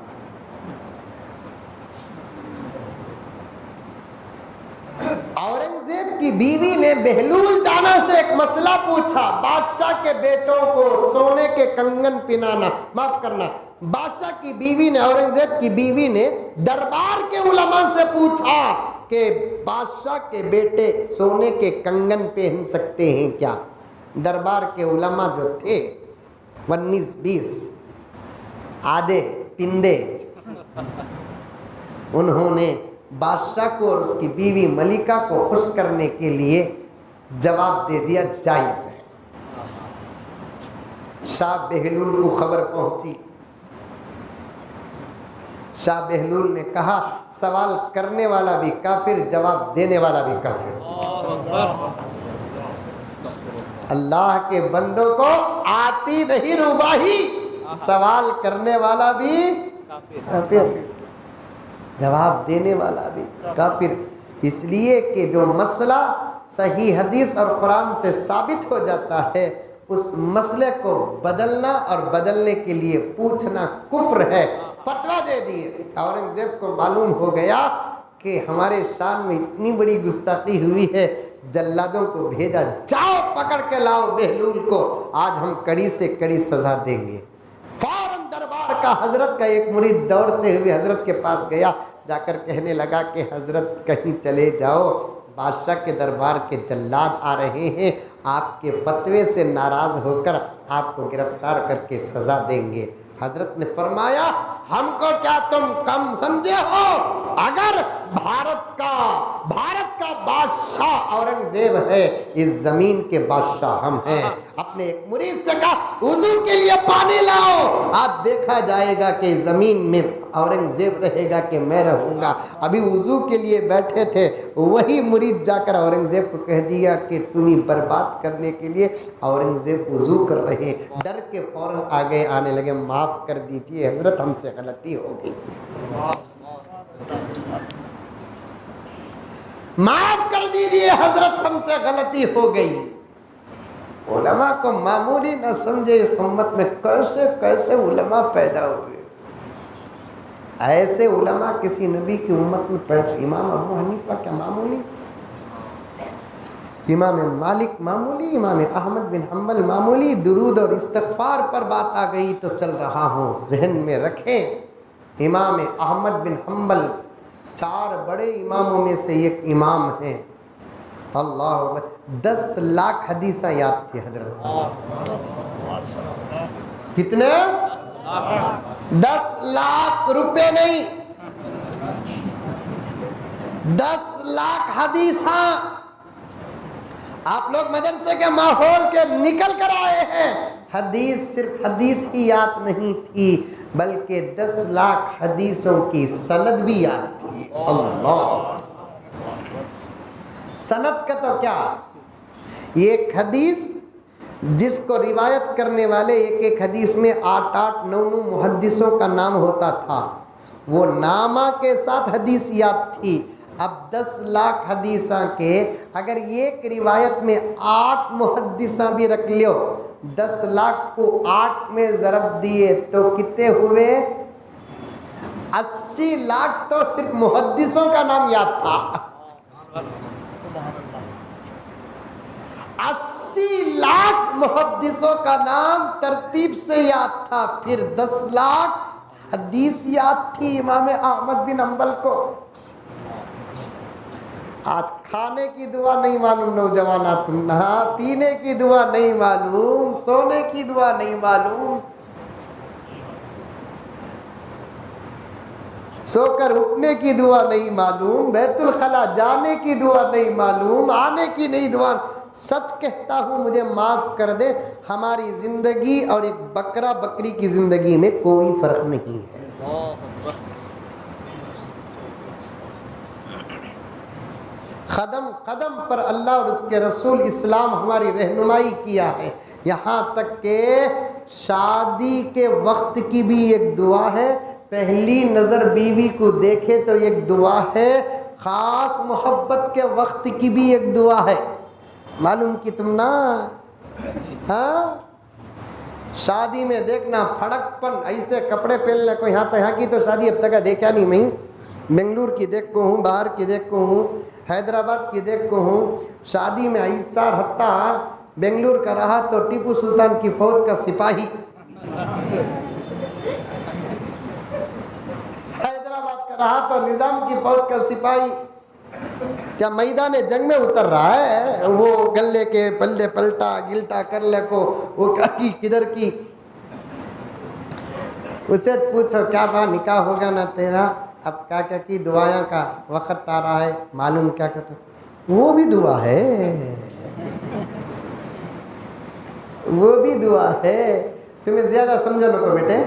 اورنگزیب کی بیوی نے بہلول دانا سے ایک مسئلہ پوچھا. بادشاہ کے بیٹوں کو سونے کے کنگن پہنانا، معاف کرنا، بادشاہ کی بیوی نے، اورنگزیب کی بیوی نے دربار کے علماء سے پوچھا کہ بادشاہ کے بیٹے سونے کے کنگن پہن سکتے ہیں کیا؟ دربار کے علماء جو تھے 19-20 آدھے پندے، انہوں نے بادشاہ کو اور اس کی بیوی ملکہ کو خوش کرنے کے لیے جواب دے دیا جائز ہے. شاہ بہلول کو خبر پہنچی. شاہ بہلول نے کہا سوال کرنے والا بھی کافر، جواب دینے والا بھی کافر. اللہ کے بندوں کو آتی نہیں روباہی، سوال کرنے والا بھی کافر. جواب دینے والا بھی کافر، اس لیے کہ جو مسئلہ صحیح حدیث اور قرآن سے ثابت ہو جاتا ہے اس مسئلے کو بدلنا اور بدلنے کے لیے پوچھنا کفر ہے۔ فتویٰ دے دیے، اورنگزیب کو معلوم ہو گیا کہ ہمارے شان میں اتنی بڑی گستاخی ہوئی ہے، جلادوں کو بھیجا، جاؤ پکڑ کے لاؤ بہلول کو، آج ہم کڑی سے کڑی سزا دیں گے۔ فوراً دربار کا حضرت کا ایک مرید دوڑتے ہوئے حضرت کے پاس گیا، جا کر کہنے لگا کہ حضرت کہیں چلے جاؤ، بادشاہ کے دربار کے جلاد آ رہے ہیں، آپ کے فتوے سے ناراض ہو کر آپ کو گرفتار کر کے سزا دیں گے۔ حضرت نے فرمایا ہم کو کیا تم کم سمجھے ہو؟ اگر بھارت کا بادشاہ اورنگزیب ہے، اس زمین کے بادشاہ ہم ہیں۔ اپنے ایک مرید سے کہا وضو کے لیے پانی لاؤ، آج دیکھا جائے گا کہ زمین میں اورنگزیب رہے گا کہ میں رہوں گا۔ ابھی وضو کے لیے بیٹھے تھے، وہی مرید جا کر اورنگزیب کو کہہ دیا کہ تمہیں برباد کرنے کے لیے اورنگزیب وضو کر رہے، ڈر کے فوراً آگے آنے لگے، معاف کر دیجئے حضرت ہم سے غلطی ہو گئی، معاف کر دیجئے حضرت ہم سے غلطی ہو گئی۔ علماء کو معمولی نہ سمجھے، اس امت میں کیسے کیسے علماء پیدا ہوئے، ایسے علماء کسی نبی کی امت میں پیدا۔ امام ابو حنیفہ کیا معمولی، امام مالک معمولی، امام احمد بن حنبل معمولی، درود اور استغفار پر بات آ گئی تو چل رہا ہوں، ذہن میں رکھیں امام احمد بن حنبل 4 بڑے اماموں میں سے ایک امام ہیں۔ اللہ اکبر، 10 لاکھ حدیثیں یاد تھی حضرت، کتنے؟ 10 لاکھ روپے نہیں، 10 لاکھ حدیثاں۔ آپ لوگ مدرسے کے ماحول کے نکل کر آئے ہیں، حدیث صرف حدیث ہی یاد نہیں تھی بلکہ 10 لاکھ حدیثوں کی سند بھی یاد تھی۔ اللہ، سند کا تو کیا، ایک حدیث جس کو روایت کرنے والے ایک حدیث میں 8 9 محدثوں کا نام ہوتا تھا، وہ نامہ کے ساتھ حدیث یاد تھی۔ اب 10 لاکھ حدیثاں کے اگر ایک روایت میں 8 محدثاں بھی رکھ لیو، 10 لاکھ کو 8 میں ضرب دیے تو کتنے ہوئے؟ 80 لاکھ تو صرف محدثوں کا نام یاد تھا، 80 لاکھ محدثوں کا نام ترتیب سے یاد تھا، پھر 10 لاکھ حدیث یاد تھی امام احمد بن حنبل کو۔ آج کھانے کی دعا نہیں معلوم نوجوانات، پینے کی دعا نہیں معلوم، سونے کی دعا نہیں معلوم، سو کر اٹھنے کی دعا نہیں معلوم، بیت الخلا جانے کی دعا نہیں معلوم، آنے کی نہیں دعا۔ سچ کہتا ہوں مجھے معاف کر دے، ہماری زندگی اور ایک بکرا بکری کی زندگی میں کوئی فرق نہیں ہے۔ قدم قدم پر اللہ اور اس کے رسول اسلام ہماری رہنمائی کیا ہے، یہاں تک کہ شادی کے وقت کی بھی ایک دعا ہے، پہلی نظر بیوی کو دیکھے تو ایک دعا ہے، خاص محبت کے وقت کی بھی ایک دعا ہے، معلوم کی تم نا؟ ہاں، شادی میں دیکھنا پھڑک پن، ایسے کپڑے پہننے کو، یہاں کی تو شادی اب تک دیکھا نہیں میں، بنگلور کی دیکھ کو ہوں، باہر کی دیکھ کو ہوں، حیدرآباد کی دیکھ کو ہوں، شادی میں ایسا حتیٰ بنگلور کا رہا تو ٹیپو سلطان کی فوج کا سپاہی، حیدرآباد کا رہا تو نظام کی فوج کا سپاہی، کیا میدان جنگ میں اتر رہا ہے، وہ گلے کے پلے پلٹا گلٹا کر لے کو، وہ کی کدھر کی، اسے پوچھو کیا نکاح ہوگا نا تیرا، اب کیا کیا کی دعائیں کا وقت آ رہا ہے، معلوم کیا کہتا، وہ بھی دعا ہے، وہ بھی دعا ہے، تمہیں زیادہ سمجھو نہ کو بیٹے،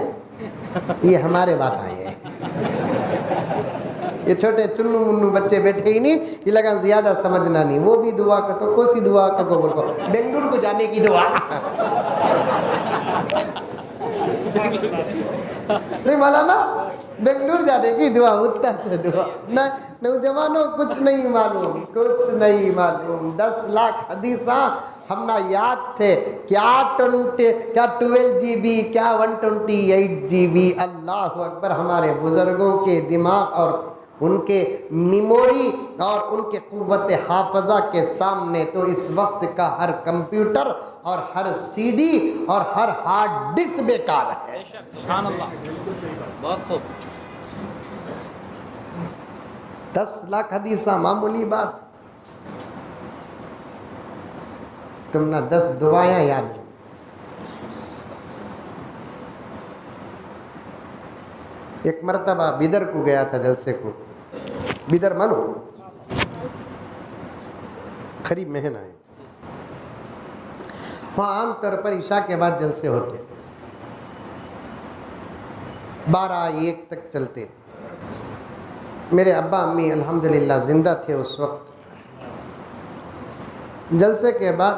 یہ ہمارے بات آئے ہیں، یہ چھوٹے چنو منو بچے بیٹھے ہی نہیں، یہ لگا زیادہ سمجھنا نہیں، وہ بھی دعا کا تو کوسی دعا کا کو بول کو بنگلور کو جانے کی دعا نہیں مولانا، بنگلور جانے کی دعا، اتنا سے دعا نہ، نوجوانوں کچھ نہیں معلوم، کچھ نہیں معلوم۔ 10 لاکھ حدیثاں ہم نہ یاد تھے، کیا 12 GB کیا 128 GB۔ اللہ اکبر، ہمارے بزرگوں کے دماغ اور ان کے میموری اور ان کے قوت حافظہ کے سامنے تو اس وقت کا ہر کمپیوٹر اور ہر CD اور ہر ہارڈ ڈسک بیکار ہے۔ سبحان اللہ، بہت خوب۔ 10 لاکھ حدیثاں معمولی بات، تم نہ 10 دعائیں یاد ہیں۔ ایک مرتبہ بیدر کو گیا تھا جلسے کو، بیدر مانو قریب مہین آئے، وہاں عام طور پر عشاء کے بعد جلسے ہوتے، 12-1 تک چلتے۔ میرے ابا امی الحمدللہ زندہ تھے اس وقت۔ جلسے کے بعد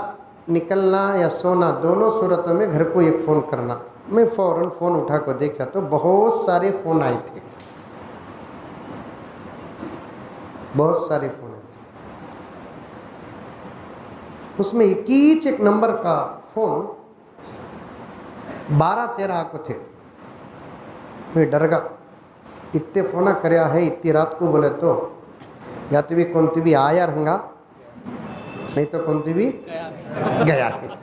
نکلنا یا سونا دونوں صورتوں میں گھر کو ایک فون کرنا۔ میں فوراً فون اٹھا کو دیکھا تو بہت سارے فون آئے تھے، بہت سارے فون آئے تھے۔ اس میں ایک نمبر کا فون 12-13 کو تھے۔ میں ڈر گا، اتنے فونہ کریا ہے اتنی رات کو، بولے تو یا تو بھی کون بھی آیا رہنگا، نہیں تو کون بھی گیا رہنگا،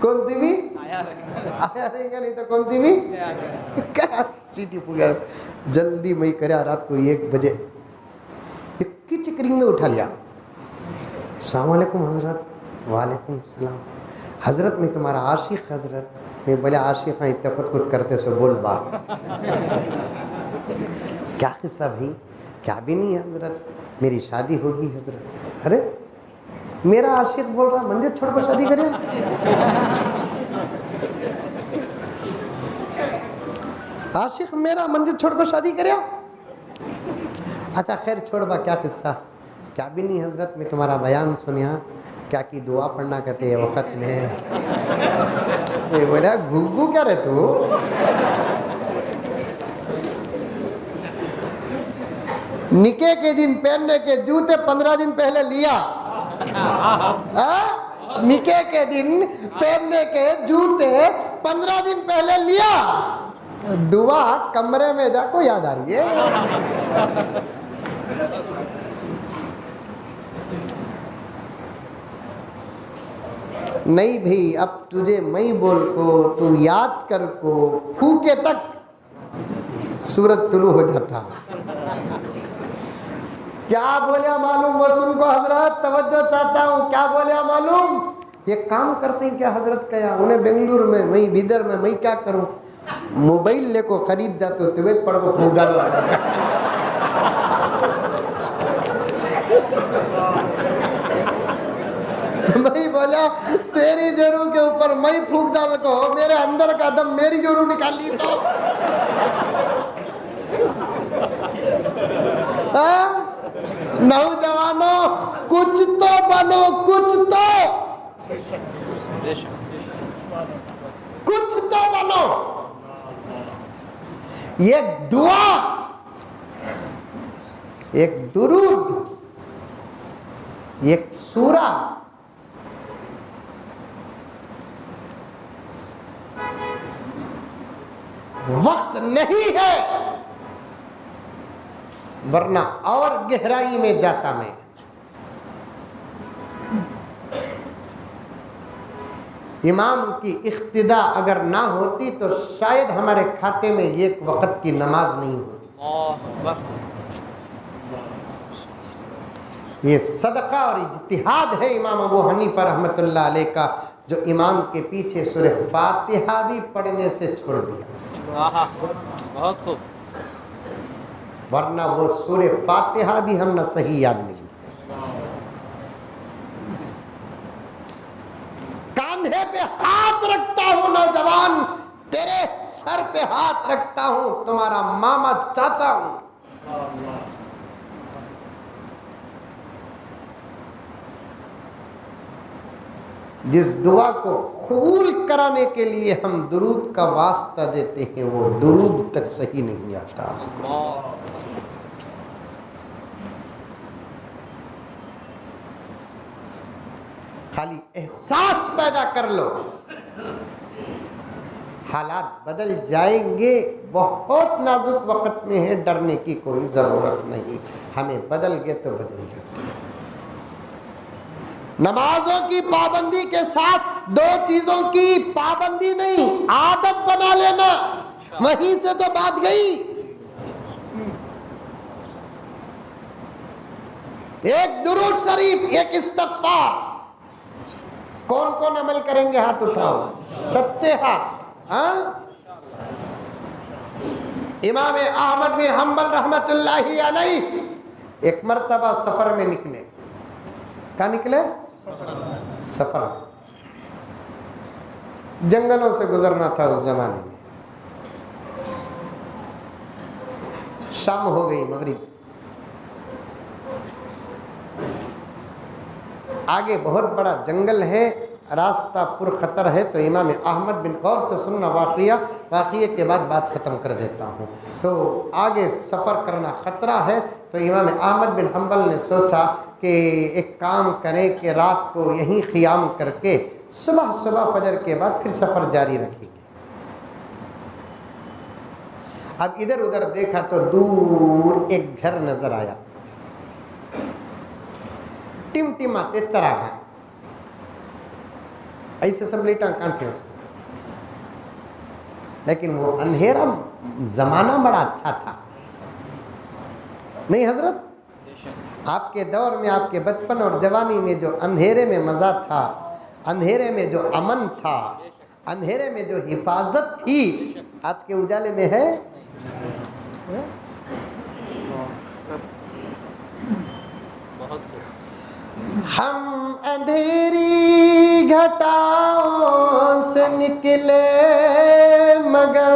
کون بھی آیا رہے گا، نہیں تو کون بھی گیا۔ سیٹی پوگیا، جلدی میں کریا رات کو 1 بجے اکی چکرنگ میں اٹھا لیا۔ السلام علیکم حضرت۔ وعلیکم السلام حضرت، میں تمہارا عاشق حضرت۔ میں بولے عاشق ہیں اتنے خود کرتے سو بول بات، کیا قصہ بھائی؟ کیا بھی نہیں حضرت، میری شادی ہوگی حضرت۔ ارے میرا عاشق بول رہا منزل چھوڑ کر شادی کرے؟ عاشق میرا منزل چھوڑ کر شادی کرے؟ اچھا خیر چھوڑ با، کیا قصہ؟ کیا بھی نہیں حضرت، میں تمہارا بیان سنیا، کیا کی دعا پڑھنا کہتے ہیں وقت میں۔ میں بولا گھگو کیا رہے تو؟ نکاح کے دن پہننے کے جوتے 15 دن پہلے لیا، نکاح کے دن پہننے کے جوتے 15 دن پہلے لیا، دعا کمرے میں جا کو یاد آ رہی ہے۔ نہیں بھئی اب تجھے میں بول کو تو یاد کر کو، پھوکے تک سورج طلوع ہو جاتا۔ کیا بولیا معلوم؟ وہ سن کو حضرت توجہ چاہتا ہوں، کیا بولیا معلوم؟ یہ کام کرتے ہیں کیا حضرت؟ کیا انہیں بنگلور میں بیدر میں کیا کروں؟ موبائل لے کو خرید جاتے ہوتے ہوئے پڑھ کو پھوک ڈالو۔ میں بولا تیری جڑوں کے اوپر میں پھوک ڈال کو، میرے اندر کا دم میری جڑوں نکال لی تو نوجوانوں کچھ تو بنو، کچھ تو بنو۔ ایک دعا، ایک درود، ایک سورہ، وقت نہیں ہے ورنہ اور گہرائی میں جاتا میں۔ امام کی اقتداء اگر نہ ہوتی تو شاید ہمارے کھاتے میں ایک وقت کی نماز نہیں ہوتی۔ یہ صدقہ اور اجتہاد ہے امام ابو حنیفہ رحمۃ اللہ علیہ کا، جو امام کے پیچھے سورہ فاتحہ بھی پڑھنے سے چھوڑ دیا۔ بہت خوب۔ ورنہ وہ سورہ فاتحہ بھی ہم نہ صحیح یاد نہیں۔ کاندھے پہ ہاتھ رکھتا ہوں نوجوان، تیرے سر پہ ہاتھ رکھتا ہوں، تمہارا ماما چاچا ہوں۔ جس دعا کو قبول کرانے کے لیے ہم درود کا واسطہ دیتے ہیں وہ درود تک صحیح نہیں آتا. خالی احساس پیدا کر لو، حالات بدل جائیں گے. بہت نازک وقت میں ہے، ڈرنے کی کوئی ضرورت نہیں. ہمیں بدل گئے تو بدل جاتے ہیں. نمازوں کی پابندی کے ساتھ دو چیزوں کی پابندی نہیں، عادت بنا لینا. وہیں سے تو بات گئی. ایک درود شریف، ایک استغفار. کون کون عمل کریں گے؟ ہاتھ اٹھاؤ، سچے ہاتھ. امام احمد بن حنبل رحمت اللہ علیہ ایک مرتبہ سفر میں نکلے. کہاں نکلے؟ سفر میں. جنگلوں سے گزرنا تھا اس زمانے میں. شام ہو گئی، مغرب. آگے بہت بڑا جنگل ہے، راستہ پر خطر ہے. تو امام احمد بن، غور سے سننا واقعے کے بعد بات ختم کر دیتا ہوں. تو آگے سفر کرنا خطرہ ہے. تو امام احمد بن حنبل نے سوچا کہ ایک کام کریں کہ رات کو یہیں قیام کر کے صبح فجر کے بعد پھر سفر جاری رکھیں گے. اب ادھر ادھر دیکھا تو دور ایک گھر نظر آیا. ٹمٹماتے چراغ ہیں، ایسے سب لیٹاں کہاں تھے اس. لیکن وہ اندھیرا زمانہ بڑا اچھا تھا. نہیں حضرت، آپ کے دور میں، آپ کے بچپن اور جوانی میں جو اندھیرے میں مزہ تھا، اندھیرے میں جو امن تھا، اندھیرے میں جو حفاظت تھی، آج کے اجالے میں ہے. ہم اندھیری گھٹاؤں سے نکلے مگر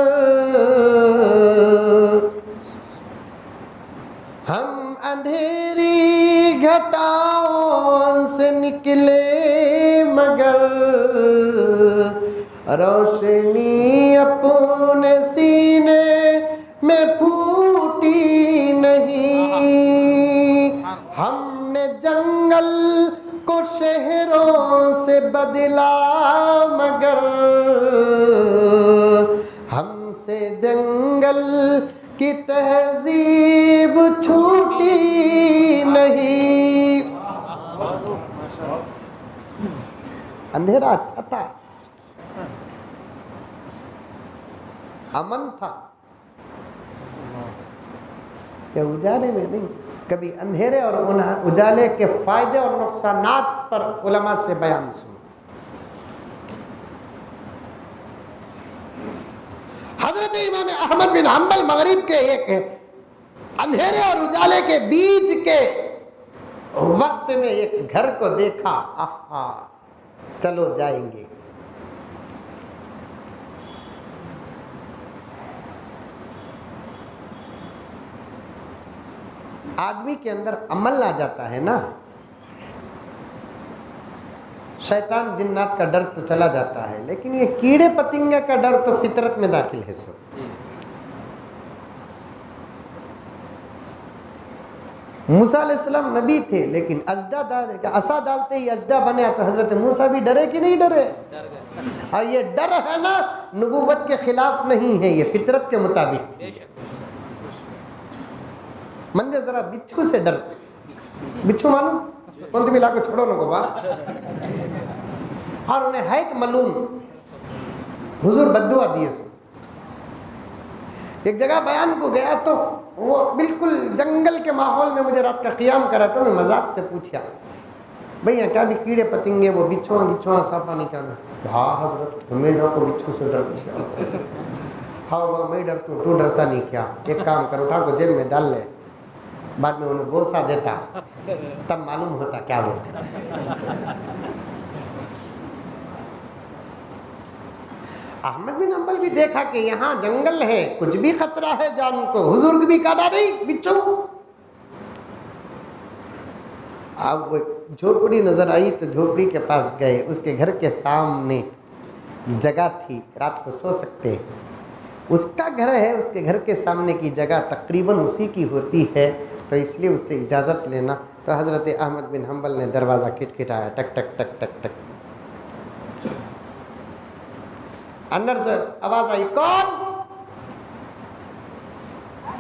ہم اندھیری گھٹاؤں سے نکلے مگر روشنی اپنے سینے میں پھوٹی نہیں. ہم نے جنگل کو شہروں سے بدلا مگر ہم سے جنگل کی تہذیب چھوٹی نہیں. اندھیرا اچھا تھا، امن تھا. کہ اجالے میں نہیں. کبھی اندھیرے اور اجالے کے فائدے اور نقصانات پر علماء سے بیان سنو. حضرت امام احمد بن حنبل مغرب کے ایک اندھیرے اور اجالے کے بیچ کے وقت میں ایک گھر کو دیکھا. آہا، چلو جائیں گے. آدمی کے اندر عمل آ جاتا ہے نا، شیطان جنات کا ڈر تو چلا جاتا ہے، لیکن یہ کیڑے پتنگے کا ڈر تو فطرت میں داخل ہے. سب موسیٰ علیہ السلام نبی تھے، لیکن عصا ڈالتے ہی اژدھا بنے. تو حضرت موسیٰ بھی ڈرے کہ نہیں ڈرے؟ اور یہ ڈر ہے نا، نبوت کے خلاف نہیں ہے، یہ فطرت کے مطابق تھے. منجے ذرا بچھو سے ڈر. بچھو معلوم کون تم علاقہ چھوڑو نہ کو با. اور انہیں حیت ملوم حضور بددعا دیے. سو ایک جگہ بیان کو گیا تو وہ بالکل جنگل کے ماحول میں مجھے رات کا قیام کرا. تو میں مذاق سے پوچھا، بھئی کیا بھی کیڑے پتنگے وہ بچھواں صافہ نہیں کرنا؟ ہاں حضرت ہمیں نہ کو بچھو سے ڈر. ہاں بابا میں ڈرتا ہوں، تو ڈرتا نہیں کیا؟ ایک کام کر، اٹھا کو جیب میں ڈال لے، بعد میں انہیں گوسا دیتا تب معلوم ہوتا کیا وہ. احمد بن حنبل بھی دیکھا کہ یہاں جنگل ہے، کچھ بھی خطرہ ہے جان کو. حضور کو بھی کاٹا نہیں بچھو. اب وہ جھوپڑی نظر آئی تو جھوپڑی کے پاس گئے. اس کے گھر کے سامنے جگہ تھی, رات کو سو سکتے. اس کا گھر ہے, اس کے گھر کے سامنے کی جگہ تقریباً اسی کی ہوتی ہے, تو اس لیے اس سے اجازت لینا. تو حضرت احمد بن حنبل نے دروازہ کھٹکھٹایا, ٹک ٹک ٹک ٹک ٹک. اندر سے آواز آئی, کون؟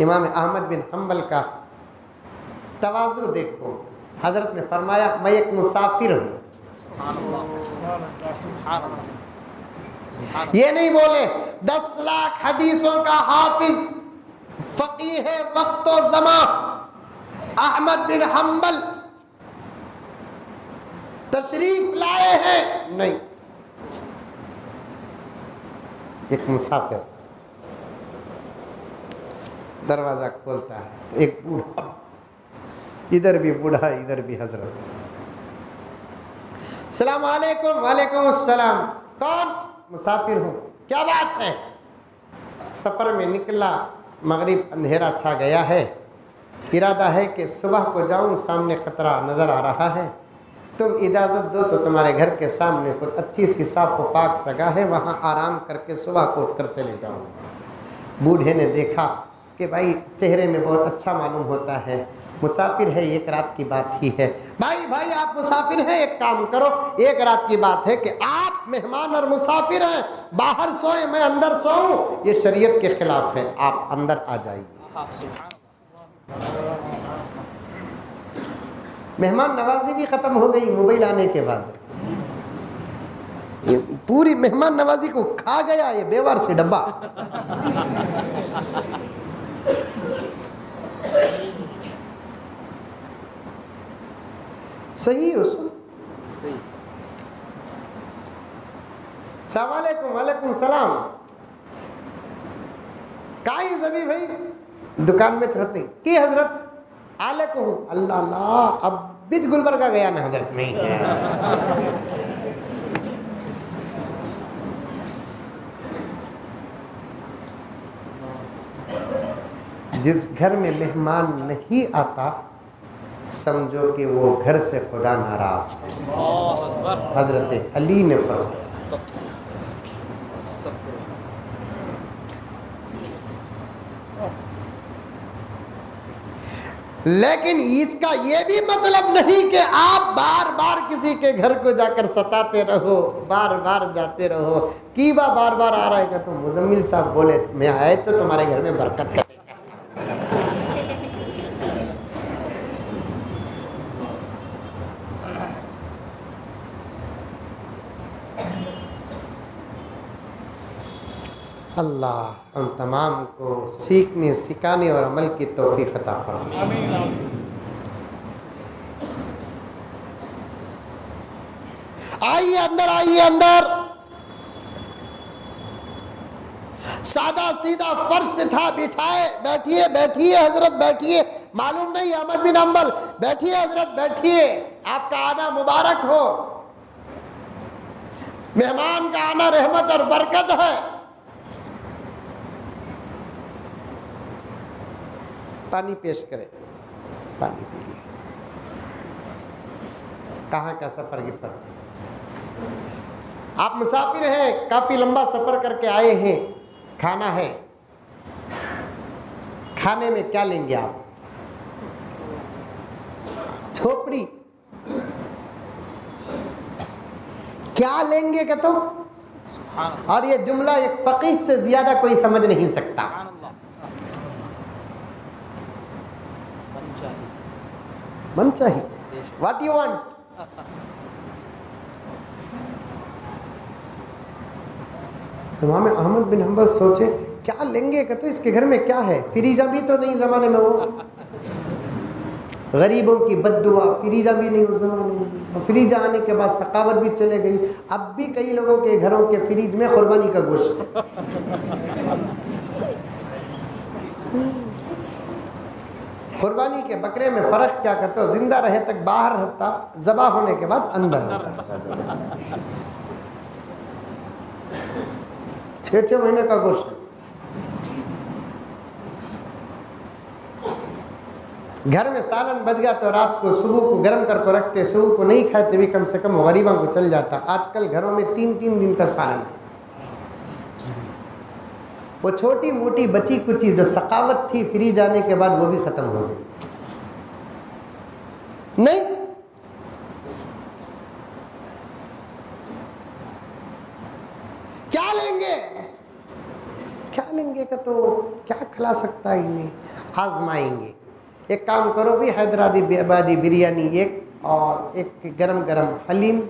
امام احمد بن حنبل کا تواضع دیکھو. حضرت نے فرمایا میں ایک مسافر ہوں. یہ نہیں بولے 10 لاکھ حدیثوں کا حافظ فقیہ وقت و زمان احمد بن حنبل تشریف لائے ہیں, نہیں, ایک مسافر. دروازہ کھولتا ہے تو ایک بوڑھا, ادھر بھی بوڑھا ادھر بھی حضرت. السلام علیکم. وعلیکم السلام. کون؟ مسافر ہوں. کیا بات ہے؟ سفر میں نکلا, مغرب اندھیرا چھا گیا ہے, ارادہ ہے کہ صبح کو جاؤں, سامنے خطرہ نظر آ رہا ہے, تم اجازت دو تو تمہارے گھر کے سامنے کچھ اچھی سی صاف و پاک جگہ ہے, وہاں آرام کر کے صبح کو اٹھ کر چلے جاؤں. بوڑھے نے دیکھا کہ بھائی چہرے میں بہت اچھا معلوم ہوتا ہے, مسافر ہے, ایک رات کی بات ہی ہے. بھائی آپ مسافر ہیں, ایک کام کرو, ایک رات کی بات ہے کہ آپ مہمان اور مسافر ہیں, باہر سوئیں میں اندر سوؤں, یہ شریعت کے خلاف ہے, آپ اندر آ جائیے. مہمان نوازی بھی ختم ہو گئی موبائل آنے کے بعد. یہ پوری مہمان نوازی کو کھا گیا یہ بیوار سے ڈبہ. صحیح ہے. السلام علیکم. وعلیکم السلام. کائی زبی بھائی دکان میں چلتے کی حضرت آلے کو ہوں. اللہ اللہ, اب بچ گلبرگہ گیا نا حضرت میں. جس گھر میں مہمان نہیں آتا سمجھو کہ وہ گھر سے خدا ناراض ہے. حضرت علی نے فرمایا. لیکن اس کا یہ بھی مطلب نہیں کہ آپ بار بار کسی کے گھر کو جا کر ستاتے رہو, بار بار جاتے رہو. کیبا بار بار آ رہا ہے کہ تو مزمل صاحب بولے میں آئے تو تمہارے گھر میں برکت کرے. اللہ ہم تمام کو سیکھنے, سکھانے اور عمل کی توفیق عطا فرمائے. آئیے اندر, آئیے اندر. سادہ سیدھا فرش تھا, بٹھائے, بیٹھیے بیٹھیے حضرت بیٹھیے. معلوم نہیں احمد بن حنبل, بیٹھیے حضرت بیٹھیے, آپ کا آنا مبارک ہو. مہمان کا آنا رحمت اور برکت ہے. پانی پیش کرے, پانی پی لیے. کہاں کا سفر گفر, آپ مسافر ہیں, کافی لمبا سفر کر کے آئے ہیں, کھانا ہے, کھانے میں کیا لیں گے آپ؟ جھوپڑی. کیا لیں گے کہ تو, اور یہ جملہ ایک فقیہ سے زیادہ کوئی سمجھ نہیں سکتا. من چاہیے. What you want. امام احمد بن حنبل سوچے کیا لیں گے کہ تو اس کے گھر میں کیا ہے. فریزہ بھی تو نہیں زمانے میں, وہ غریبوں کی بد دعا, فریزہ بھی نہیں اس زمانے میں. فریزہ آنے کے بعد ثقافت بھی چلے گئی. اب بھی کئی لوگوں کے گھروں کے فریج میں قربانی کا گوشت ہے. قربانی کے بکرے میں فرق کیا کرتا, زندہ رہے تک باہر رہتا, ذبح ہونے کے بعد اندر رہتا. 6 مہینے کا گوشت. گھر میں سالن بچ گیا تو رات کو صبح کو گرم کر کے رکھتے، صبح کو نہیں کھائے تو بھی کم سے کم غریبوں کو چل جاتا۔ آج کل گھروں میں 3 دن کا سالن ہے۔ وہ چھوٹی موٹی بچی کچھ چیز جو سخاوت تھی فری جانے کے بعد وہ بھی ختم ہو گئی۔ نہیں کیا لیں گے کہ تو کیا کھلا سکتا ہے انہیں، آزمائیں گے۔ ایک کام کرو بھی، حیدرآبادی بریانی ایک، اور ایک گرم حلیم،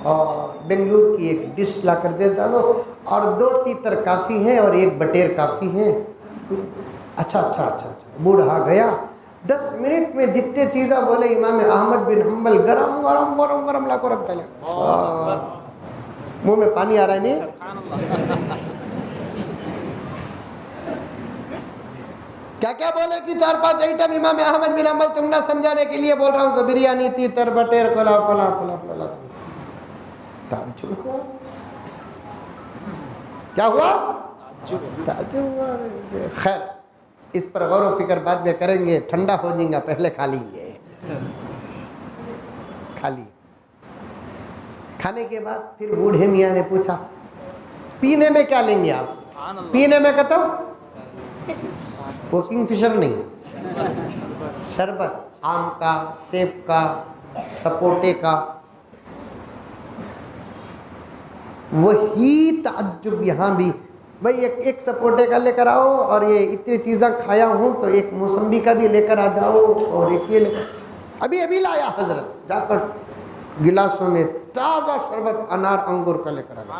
اور بنگلور کی ایک ڈش لا کر دے ڈالو، اور 2 تیتر کافی ہیں اور 1 بٹیر کافی ہیں۔ اچھا بوڑھا گیا 10 منٹ میں جتنے چیزیں بولے امام احمد بن حنبل گرم لا کو رکھتا ہے۔ منہ میں پانی آ رہا ہے نہیں؟ کیا بولے کہ 4-5 آئٹم امام احمد بن حنبل، تم نہ سمجھانے کے لیے بول رہا ہوں، بریانی، تیتر، بٹیر، فلا فلا فلا فلا۔ تعجب ہوا، کیا ہوا؟ تعجب ہوا۔ خیر اس پر غور و فکر بعد میں کریں گے، ٹھنڈا ہو جائیں گا، پہلے کھا لیجیے۔ کھانے کے بعد پھر بوڑھے میاں نے پوچھا پینے میں کیا لیں گے آپ؟ پینے میں کہتا ہوں وہ کنگ فشر نہیں، شربت، آم کا، سیب کا، سپوٹے کا۔ وہی تعجب یہاں بھی، بھائی ایک سپوٹے کا لے کر آؤ، اور یہ اتنی چیزیں کھایا ہوں تو ایک موسمبی کا بھی لے کر آ جاؤ، اور ایک یہ ابھی لایا حضرت، جا کر گلاسوں میں تازہ شربت انار انگور کا لے کر آ گیا،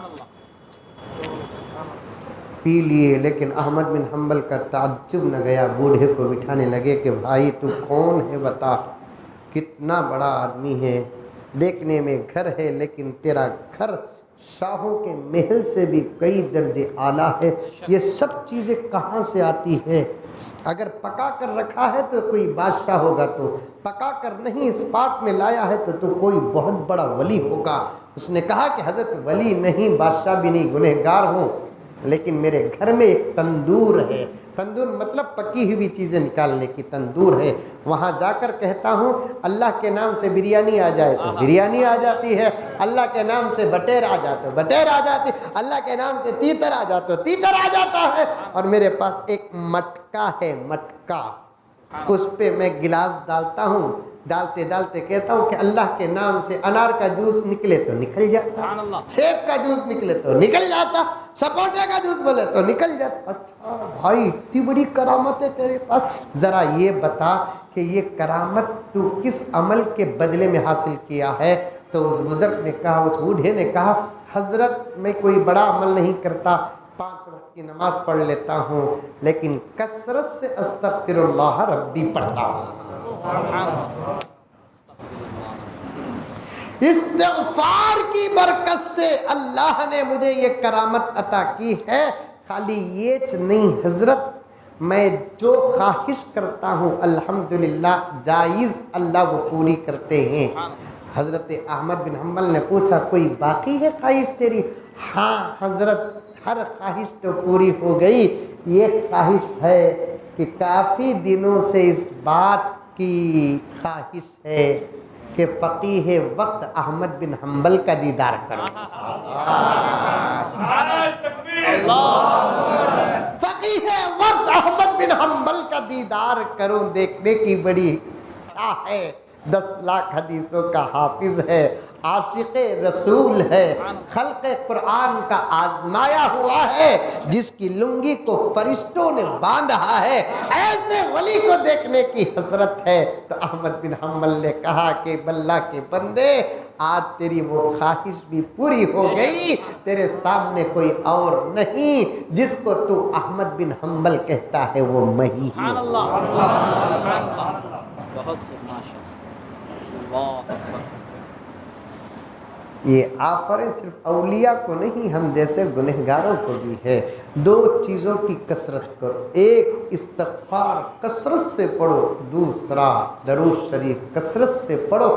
پی لیے۔ لیکن احمد بن حنبل کا تعجب نہ گیا، بوڑھے کو بٹھانے لگے کہ بھائی تو کون ہے بتا، کتنا بڑا آدمی ہے، دیکھنے میں گھر ہے لیکن تیرا گھر شاہوں کے محل سے بھی کئی درجے اعلیٰ ہے، یہ سب چیزیں کہاں سے آتی ہے؟ اگر پکا کر رکھا ہے تو کوئی بادشاہ ہوگا، تو پکا کر نہیں اس پاٹ میں لایا ہے تو کوئی بہت بڑا ولی ہوگا۔ اس نے کہا کہ حضرت ولی نہیں، بادشاہ بھی نہیں، گنہگار ہوں، لیکن میرے گھر میں ایک تندور ہے، تندور مطلب پکی ہوئی چیزیں نکالنے کی تندور ہے، وہاں جا کر کہتا ہوں اللہ کے نام سے بریانی آ جائے تو بریانی آ جاتی ہے، اللہ کے نام سے بٹیر آ جائے تو بٹیر آ جاتی، اللہ کے نام سے تیتر آ جائے تو تیتر آ جاتا ہے، اور میرے پاس ایک مٹکا ہے، مٹکا، اس پہ میں گلاس ڈالتا ہوں، ڈالتے کہتا ہوں کہ اللہ کے نام سے انار کا جوس نکلے تو نکل جاتا، سیب کا جوس نکلے تو نکل جاتا، سپوٹے کا جوس بولے تو نکل جاتا۔ اچھا بھائی اتنی بڑی کرامت ہے تیرے پاس، ذرا یہ بتا کہ یہ کرامت تو کس عمل کے بدلے میں حاصل کیا ہے؟ تو اس بزرگ نے کہا، اس بوڑھے نے کہا حضرت میں کوئی بڑا عمل نہیں کرتا، 5 وقت کی نماز پڑھ لیتا ہوں، لیکن کثرت سے استغفر اللہ ربی پڑھتا ہوں۔ استغفار کی برکت سے اللہ نے مجھے یہ کرامت عطا کی ہے۔ خالی یہ نہیں حضرت، میں جو خواہش کرتا ہوں الحمدللہ جائز اللہ وہ پوری کرتے ہیں۔ حضرت احمد بن حنبل نے پوچھا کوئی باقی ہے خواہش تیری؟ ہاں حضرت ہر خواہش تو پوری ہو گئی، یہ خواہش ہے کہ کافی دنوں سے اس بات کی خواہش ہے کہ فقیہ وقت احمد بن حنبل کا دیدار کرو۔ فقیہ وقت احمد بن حنبل کا دیدار کروں، دیکھنے کی بڑی اچھا ہے۔ 10 لاکھ حدیثوں کا حافظ ہے، عاشق رسول ہے، خلق قرآن کا آزمایا ہوا ہے، جس کی لنگی کو فرشتوں نے باندھا ہے، ایسے ولی کو دیکھنے کی حسرت ہے۔ تو احمد بن حنبل نے کہا کہ اللہ کے بندے آج تیری وہ خواہش بھی پوری ہو گئی، تیرے سامنے کوئی اور نہیں، جس کو تو احمد بن حنبل کہتا ہے وہ میں ہی ہوں۔ یہ آفریں صرف اولیاء کو نہیں، ہم جیسے گنہگاروں کو بھی ہے۔ 2 چیزوں کی کثرت کرو، ایک استغفار کثرت سے پڑھو، دوسرا درود شریف کثرت سے پڑھو،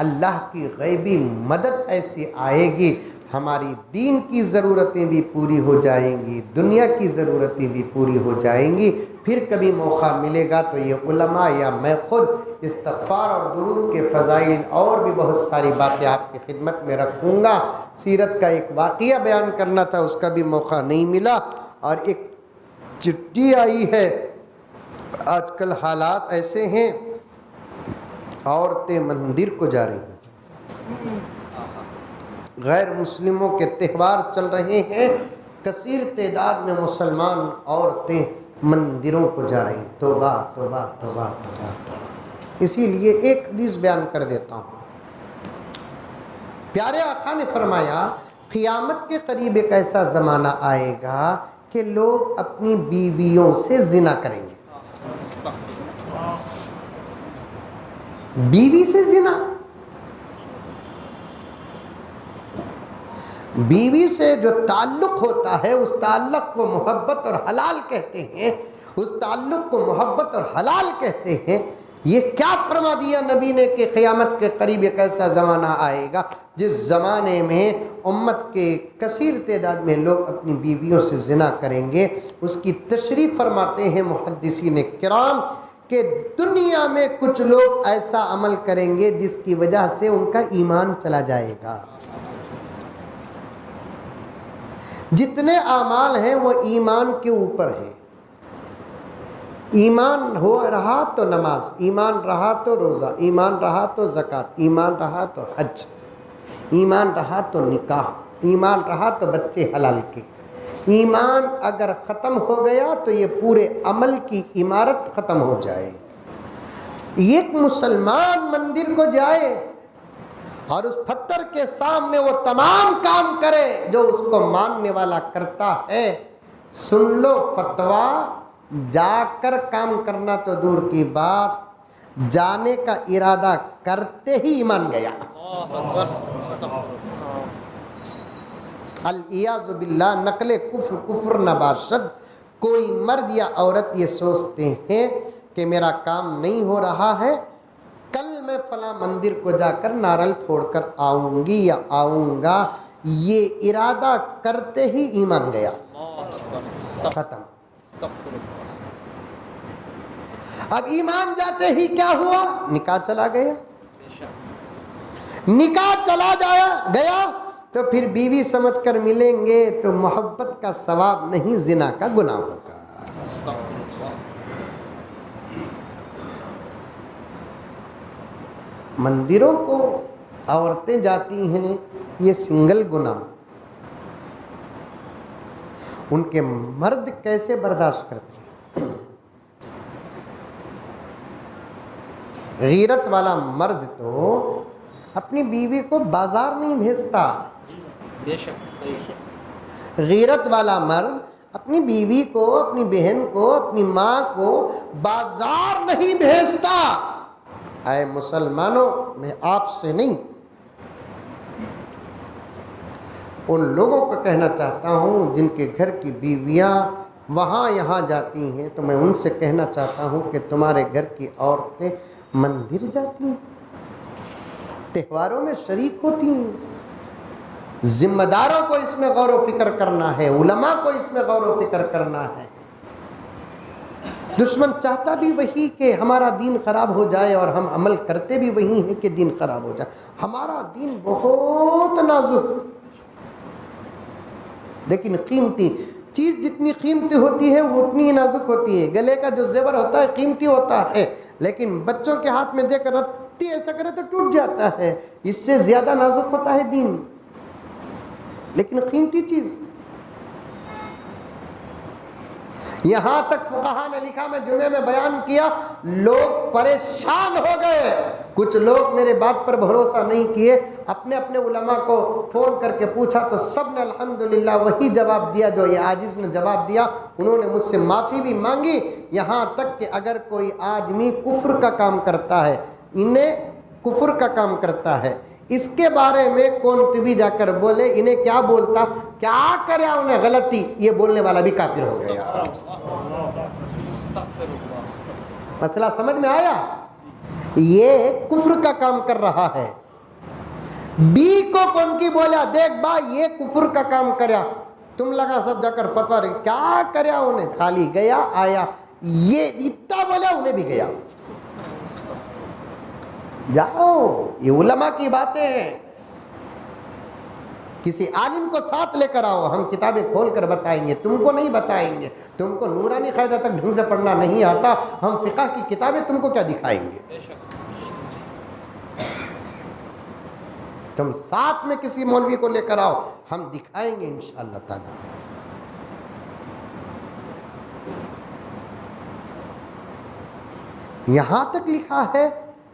اللہ کی غیبی مدد ایسی آئے گی، ہماری دین کی ضرورتیں بھی پوری ہو جائیں گی، دنیا کی ضرورتیں بھی پوری ہو جائیں گی۔ پھر کبھی موقع ملے گا تو یہ علماء یا میں خود استغفار اور درود کے فضائل اور بھی بہت ساری باتیں آپ کی خدمت میں رکھوں گا۔ سیرت کا ایک واقعہ بیان کرنا تھا، اس کا بھی موقع نہیں ملا۔ اور ایک چٹھی آئی ہے، آج کل حالات ایسے ہیں، عورتیں مندر کو جا رہی ہیں، غیر مسلموں کے تہوار چل رہے ہیں، کثیر تعداد میں مسلمان عورتیں مندروں کو جا رہی ہیں۔ توبہ توبہ توبہ توبہ توبہ۔ اسی لیے ایک حدیث بیان کر دیتا ہوں۔ پیارے آقا نے فرمایا قیامت کے قریب ایک ایسا زمانہ آئے گا کہ لوگ اپنی بیویوں سے زنا کریں گے۔ بیوی سے زنا، بیوی سے جو تعلق ہوتا ہے اس تعلق کو محبت اور حلال کہتے ہیں، اس تعلق کو محبت اور حلال کہتے ہیں۔ یہ کیا فرما دیا نبی نے کہ قیامت کے قریب ایک ایسا زمانہ آئے گا جس زمانے میں امت کے کثیر تعداد میں لوگ اپنی بیویوں سے زنا کریں گے۔ اس کی تشریح فرماتے ہیں محدثین کرام کہ دنیا میں کچھ لوگ ایسا عمل کریں گے جس کی وجہ سے ان کا ایمان چلا جائے گا۔ جتنے اعمال ہیں وہ ایمان کے اوپر ہیں۔ ایمان ہو رہا تو نماز، ایمان رہا تو روزہ، ایمان رہا تو زکوٰۃ، ایمان رہا تو حج، ایمان رہا تو نکاح، ایمان رہا تو بچے حلال کے۔ ایمان اگر ختم ہو گیا تو یہ پورے عمل کی عمارت ختم ہو جائے۔ ایک مسلمان مندر کو جائے اور اس پتھر کے سامنے وہ تمام کام کرے جو اس کو ماننے والا کرتا ہے، سن لو فتویٰ، جا کر کام کرنا تو دور کی بات، جانے کا ارادہ کرتے ہی ایمان گیا۔ الیاذ باللہ، نقل کفر کفر نباشد۔ کوئی مرد یا عورت یہ سوچتے ہیں کہ میرا کام نہیں ہو رہا ہے، کل میں فلاں مندر کو جا کر ناریل پھوڑ کر آؤں گی یا آؤں گا، یہ ارادہ کرتے ہی ایمان گیا، ختم۔ اب ایمان جاتے ہی کیا ہوا؟ نکاح چلا گیا۔ نکاح چلا گیا تو پھر بیوی سمجھ کر ملیں گے تو محبت کا ثواب نہیں، زنا کا گناہ ہوگا۔ مندروں کو عورتیں جاتی ہیں، یہ سنگل گناہ، ان کے مرد کیسے برداشت کرتے ہیں؟ غیرت والا مرد تو اپنی بیوی کو بازار نہیں بھیجتا۔ غیرت والا مرد اپنی بیوی کو، اپنی بہن کو، اپنی ماں کو بازار نہیں بھیجتا۔ اے مسلمانوں، میں آپ سے نہیں، ان لوگوں کو کہنا چاہتا ہوں جن کے گھر کی بیویاں وہاں یہاں جاتی ہیں، تو میں ان سے کہنا چاہتا ہوں کہ تمہارے گھر کی عورتیں مندر جاتی ہیں، تہواروں میں شریک ہوتی ہیں۔ ذمہ داروں کو اس میں غور و فکر کرنا ہے، علماء کو اس میں غور و فکر کرنا ہے۔ دشمن چاہتا بھی وہی کہ ہمارا دین خراب ہو جائے اور ہم عمل کرتے بھی وہی ہیں کہ دین خراب ہو جائے۔ ہمارا دین بہت نازک، لیکن قیمتی چیز جتنی قیمتی ہوتی ہے وہ اتنی ہی نازک ہوتی ہے۔ گلے کا جو زیور ہوتا ہے قیمتی ہوتا ہے، لیکن بچوں کے ہاتھ میں دے کر رتی ایسا کرے تو ٹوٹ جاتا ہے، اس سے زیادہ نازک ہوتا ہے دین، لیکن قیمتی چیز۔ یہاں تک فقہاء نے لکھا، میں جمعے میں بیان کیا، لوگ پریشان ہو گئے۔ کچھ لوگ میرے بات پر بھروسہ نہیں کیے، اپنے اپنے علماء کو فون کر کے پوچھا تو سب نے الحمدللہ وہی جواب دیا جو یہ عاجز نے جواب دیا۔ انہوں نے مجھ سے معافی بھی مانگی، یہاں تک کہ اگر کوئی آدمی کفر کا کام کرتا ہے، انہیں کفر کا کام کرتا ہے، اس کے بارے میں کون بھی جا کر بولے انہیں کیا بولتا، کیا کرے انہیں غلطی، یہ بولنے والا بھی کافر ہو گیا۔ مسئلہ سمجھ میں آیا؟ یہ کفر کا کام کر رہا ہے۔ بی کو کون کی بولا، دیکھ با یہ کفر کا کام کریا، تم لگا سب جا کر فتویٰ کیا کریا، انہیں خالی گیا آیا، یہ اتنا بولے انہیں بھی گیا. جاؤ، یہ علماء کی باتیں ہیں. کسی عالم کو ساتھ لے کر آؤ، ہم کتابیں کھول کر بتائیں گے، تم کو نہیں بتائیں گے. تم کو نورانی قاعدہ تک ڈھنگ سے پڑھنا نہیں آتا، ہم فقہ کی کتابیں تم کو کیا دکھائیں گے؟ تم ساتھ میں کسی مولوی کو لے کر آؤ، ہم دکھائیں گے انشاءاللہ تعالی. یہاں تک لکھا ہے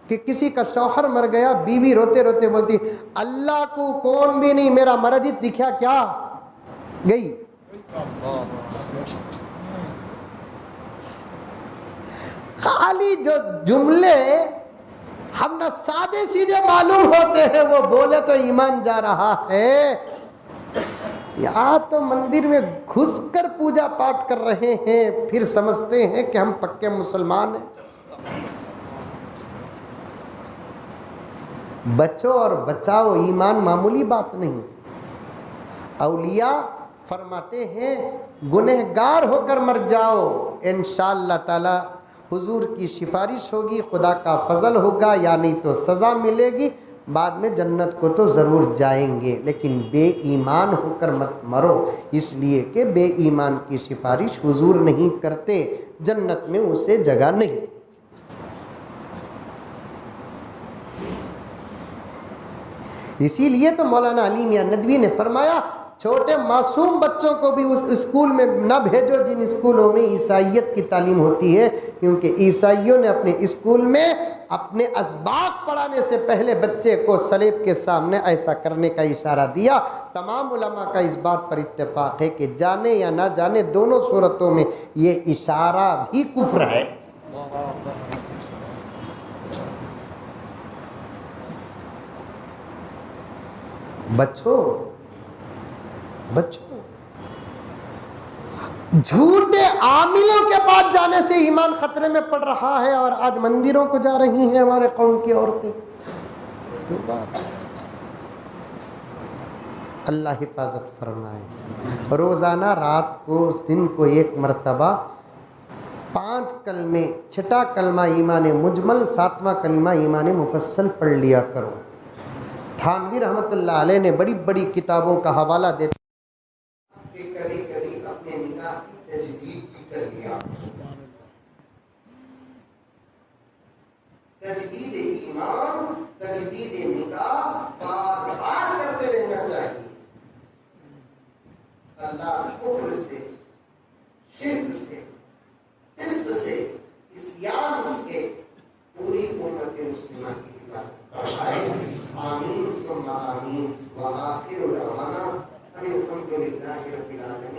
کہ کسی کا شوہر مر گیا، بیوی روتے روتے بولتی اللہ کو کون بھی نہیں، میرا مرد ہی دکھا کیا گئی. خالی جو جملے ہم نہ سادے سیدھے معلوم ہوتے ہیں، وہ بولے تو ایمان جا رہا ہے. یا تو مندر میں گھس کر پوجا پاٹ کر رہے ہیں، پھر سمجھتے ہیں کہ ہم پکے مسلمان ہیں. بچو اور بچاؤ، ایمان معمولی بات نہیں. اولیاء فرماتے ہیں گنہگار ہو کر مر جاؤ، انشاءاللہ تعالی حضور کی سفارش ہوگی، خدا کا فضل ہوگا، یا نہیں تو سزا ملے گی، بعد میں جنت کو تو ضرور جائیں گے. لیکن بے ایمان ہو کر مت مرو، اس لیے کہ بے ایمان کی سفارش حضور نہیں کرتے، جنت میں اسے جگہ نہیں. اسی لیے تو مولانا علی میاں ندوی نے فرمایا چھوٹے معصوم بچوں کو بھی اس اسکول میں نہ بھیجو جن اسکولوں میں عیسائیت کی تعلیم ہوتی ہے، کیونکہ عیسائیوں نے اپنے اسکول میں اپنے اسباق پڑھانے سے پہلے بچے کو صلیب کے سامنے ایسا کرنے کا اشارہ دیا. تمام علماء کا اس بات پر اتفاق ہے کہ جانے یا نہ جانے دونوں صورتوں میں یہ اشارہ بھی کفر ہے. بچو جھوٹے عاملوں کے پاس جانے سے ایمان خطرے میں پڑ رہا ہے، اور آج مندروں کو جا رہی ہیں ہمارے قوم کی عورتیں. تو بات اللہ حفاظت فرمائے. روزانہ رات کو دن کو ایک مرتبہ 5 کلمے، 6 کلمہ ایمان مجمل، 7واں کلمہ ایمان مفصل پڑھ لیا کرو. تھانوی رحمت اللہ علیہ نے بڑی بڑی کتابوں کا حوالہ دیتے کہ کبھی کبھی اپنے نکاح کی تجدید بھی کر لیا. تجدید ایمان، تجدید نکاح بار بار کرتے رہنا چاہیے. اللہ کفر سے، شرک سے، فسق سے، عصیان سے پوری امت مسلمہ کی حفاظت فرمائے. آمین ثم آمین. وآخر دعوانا ان الحمد للہ رب العالمین.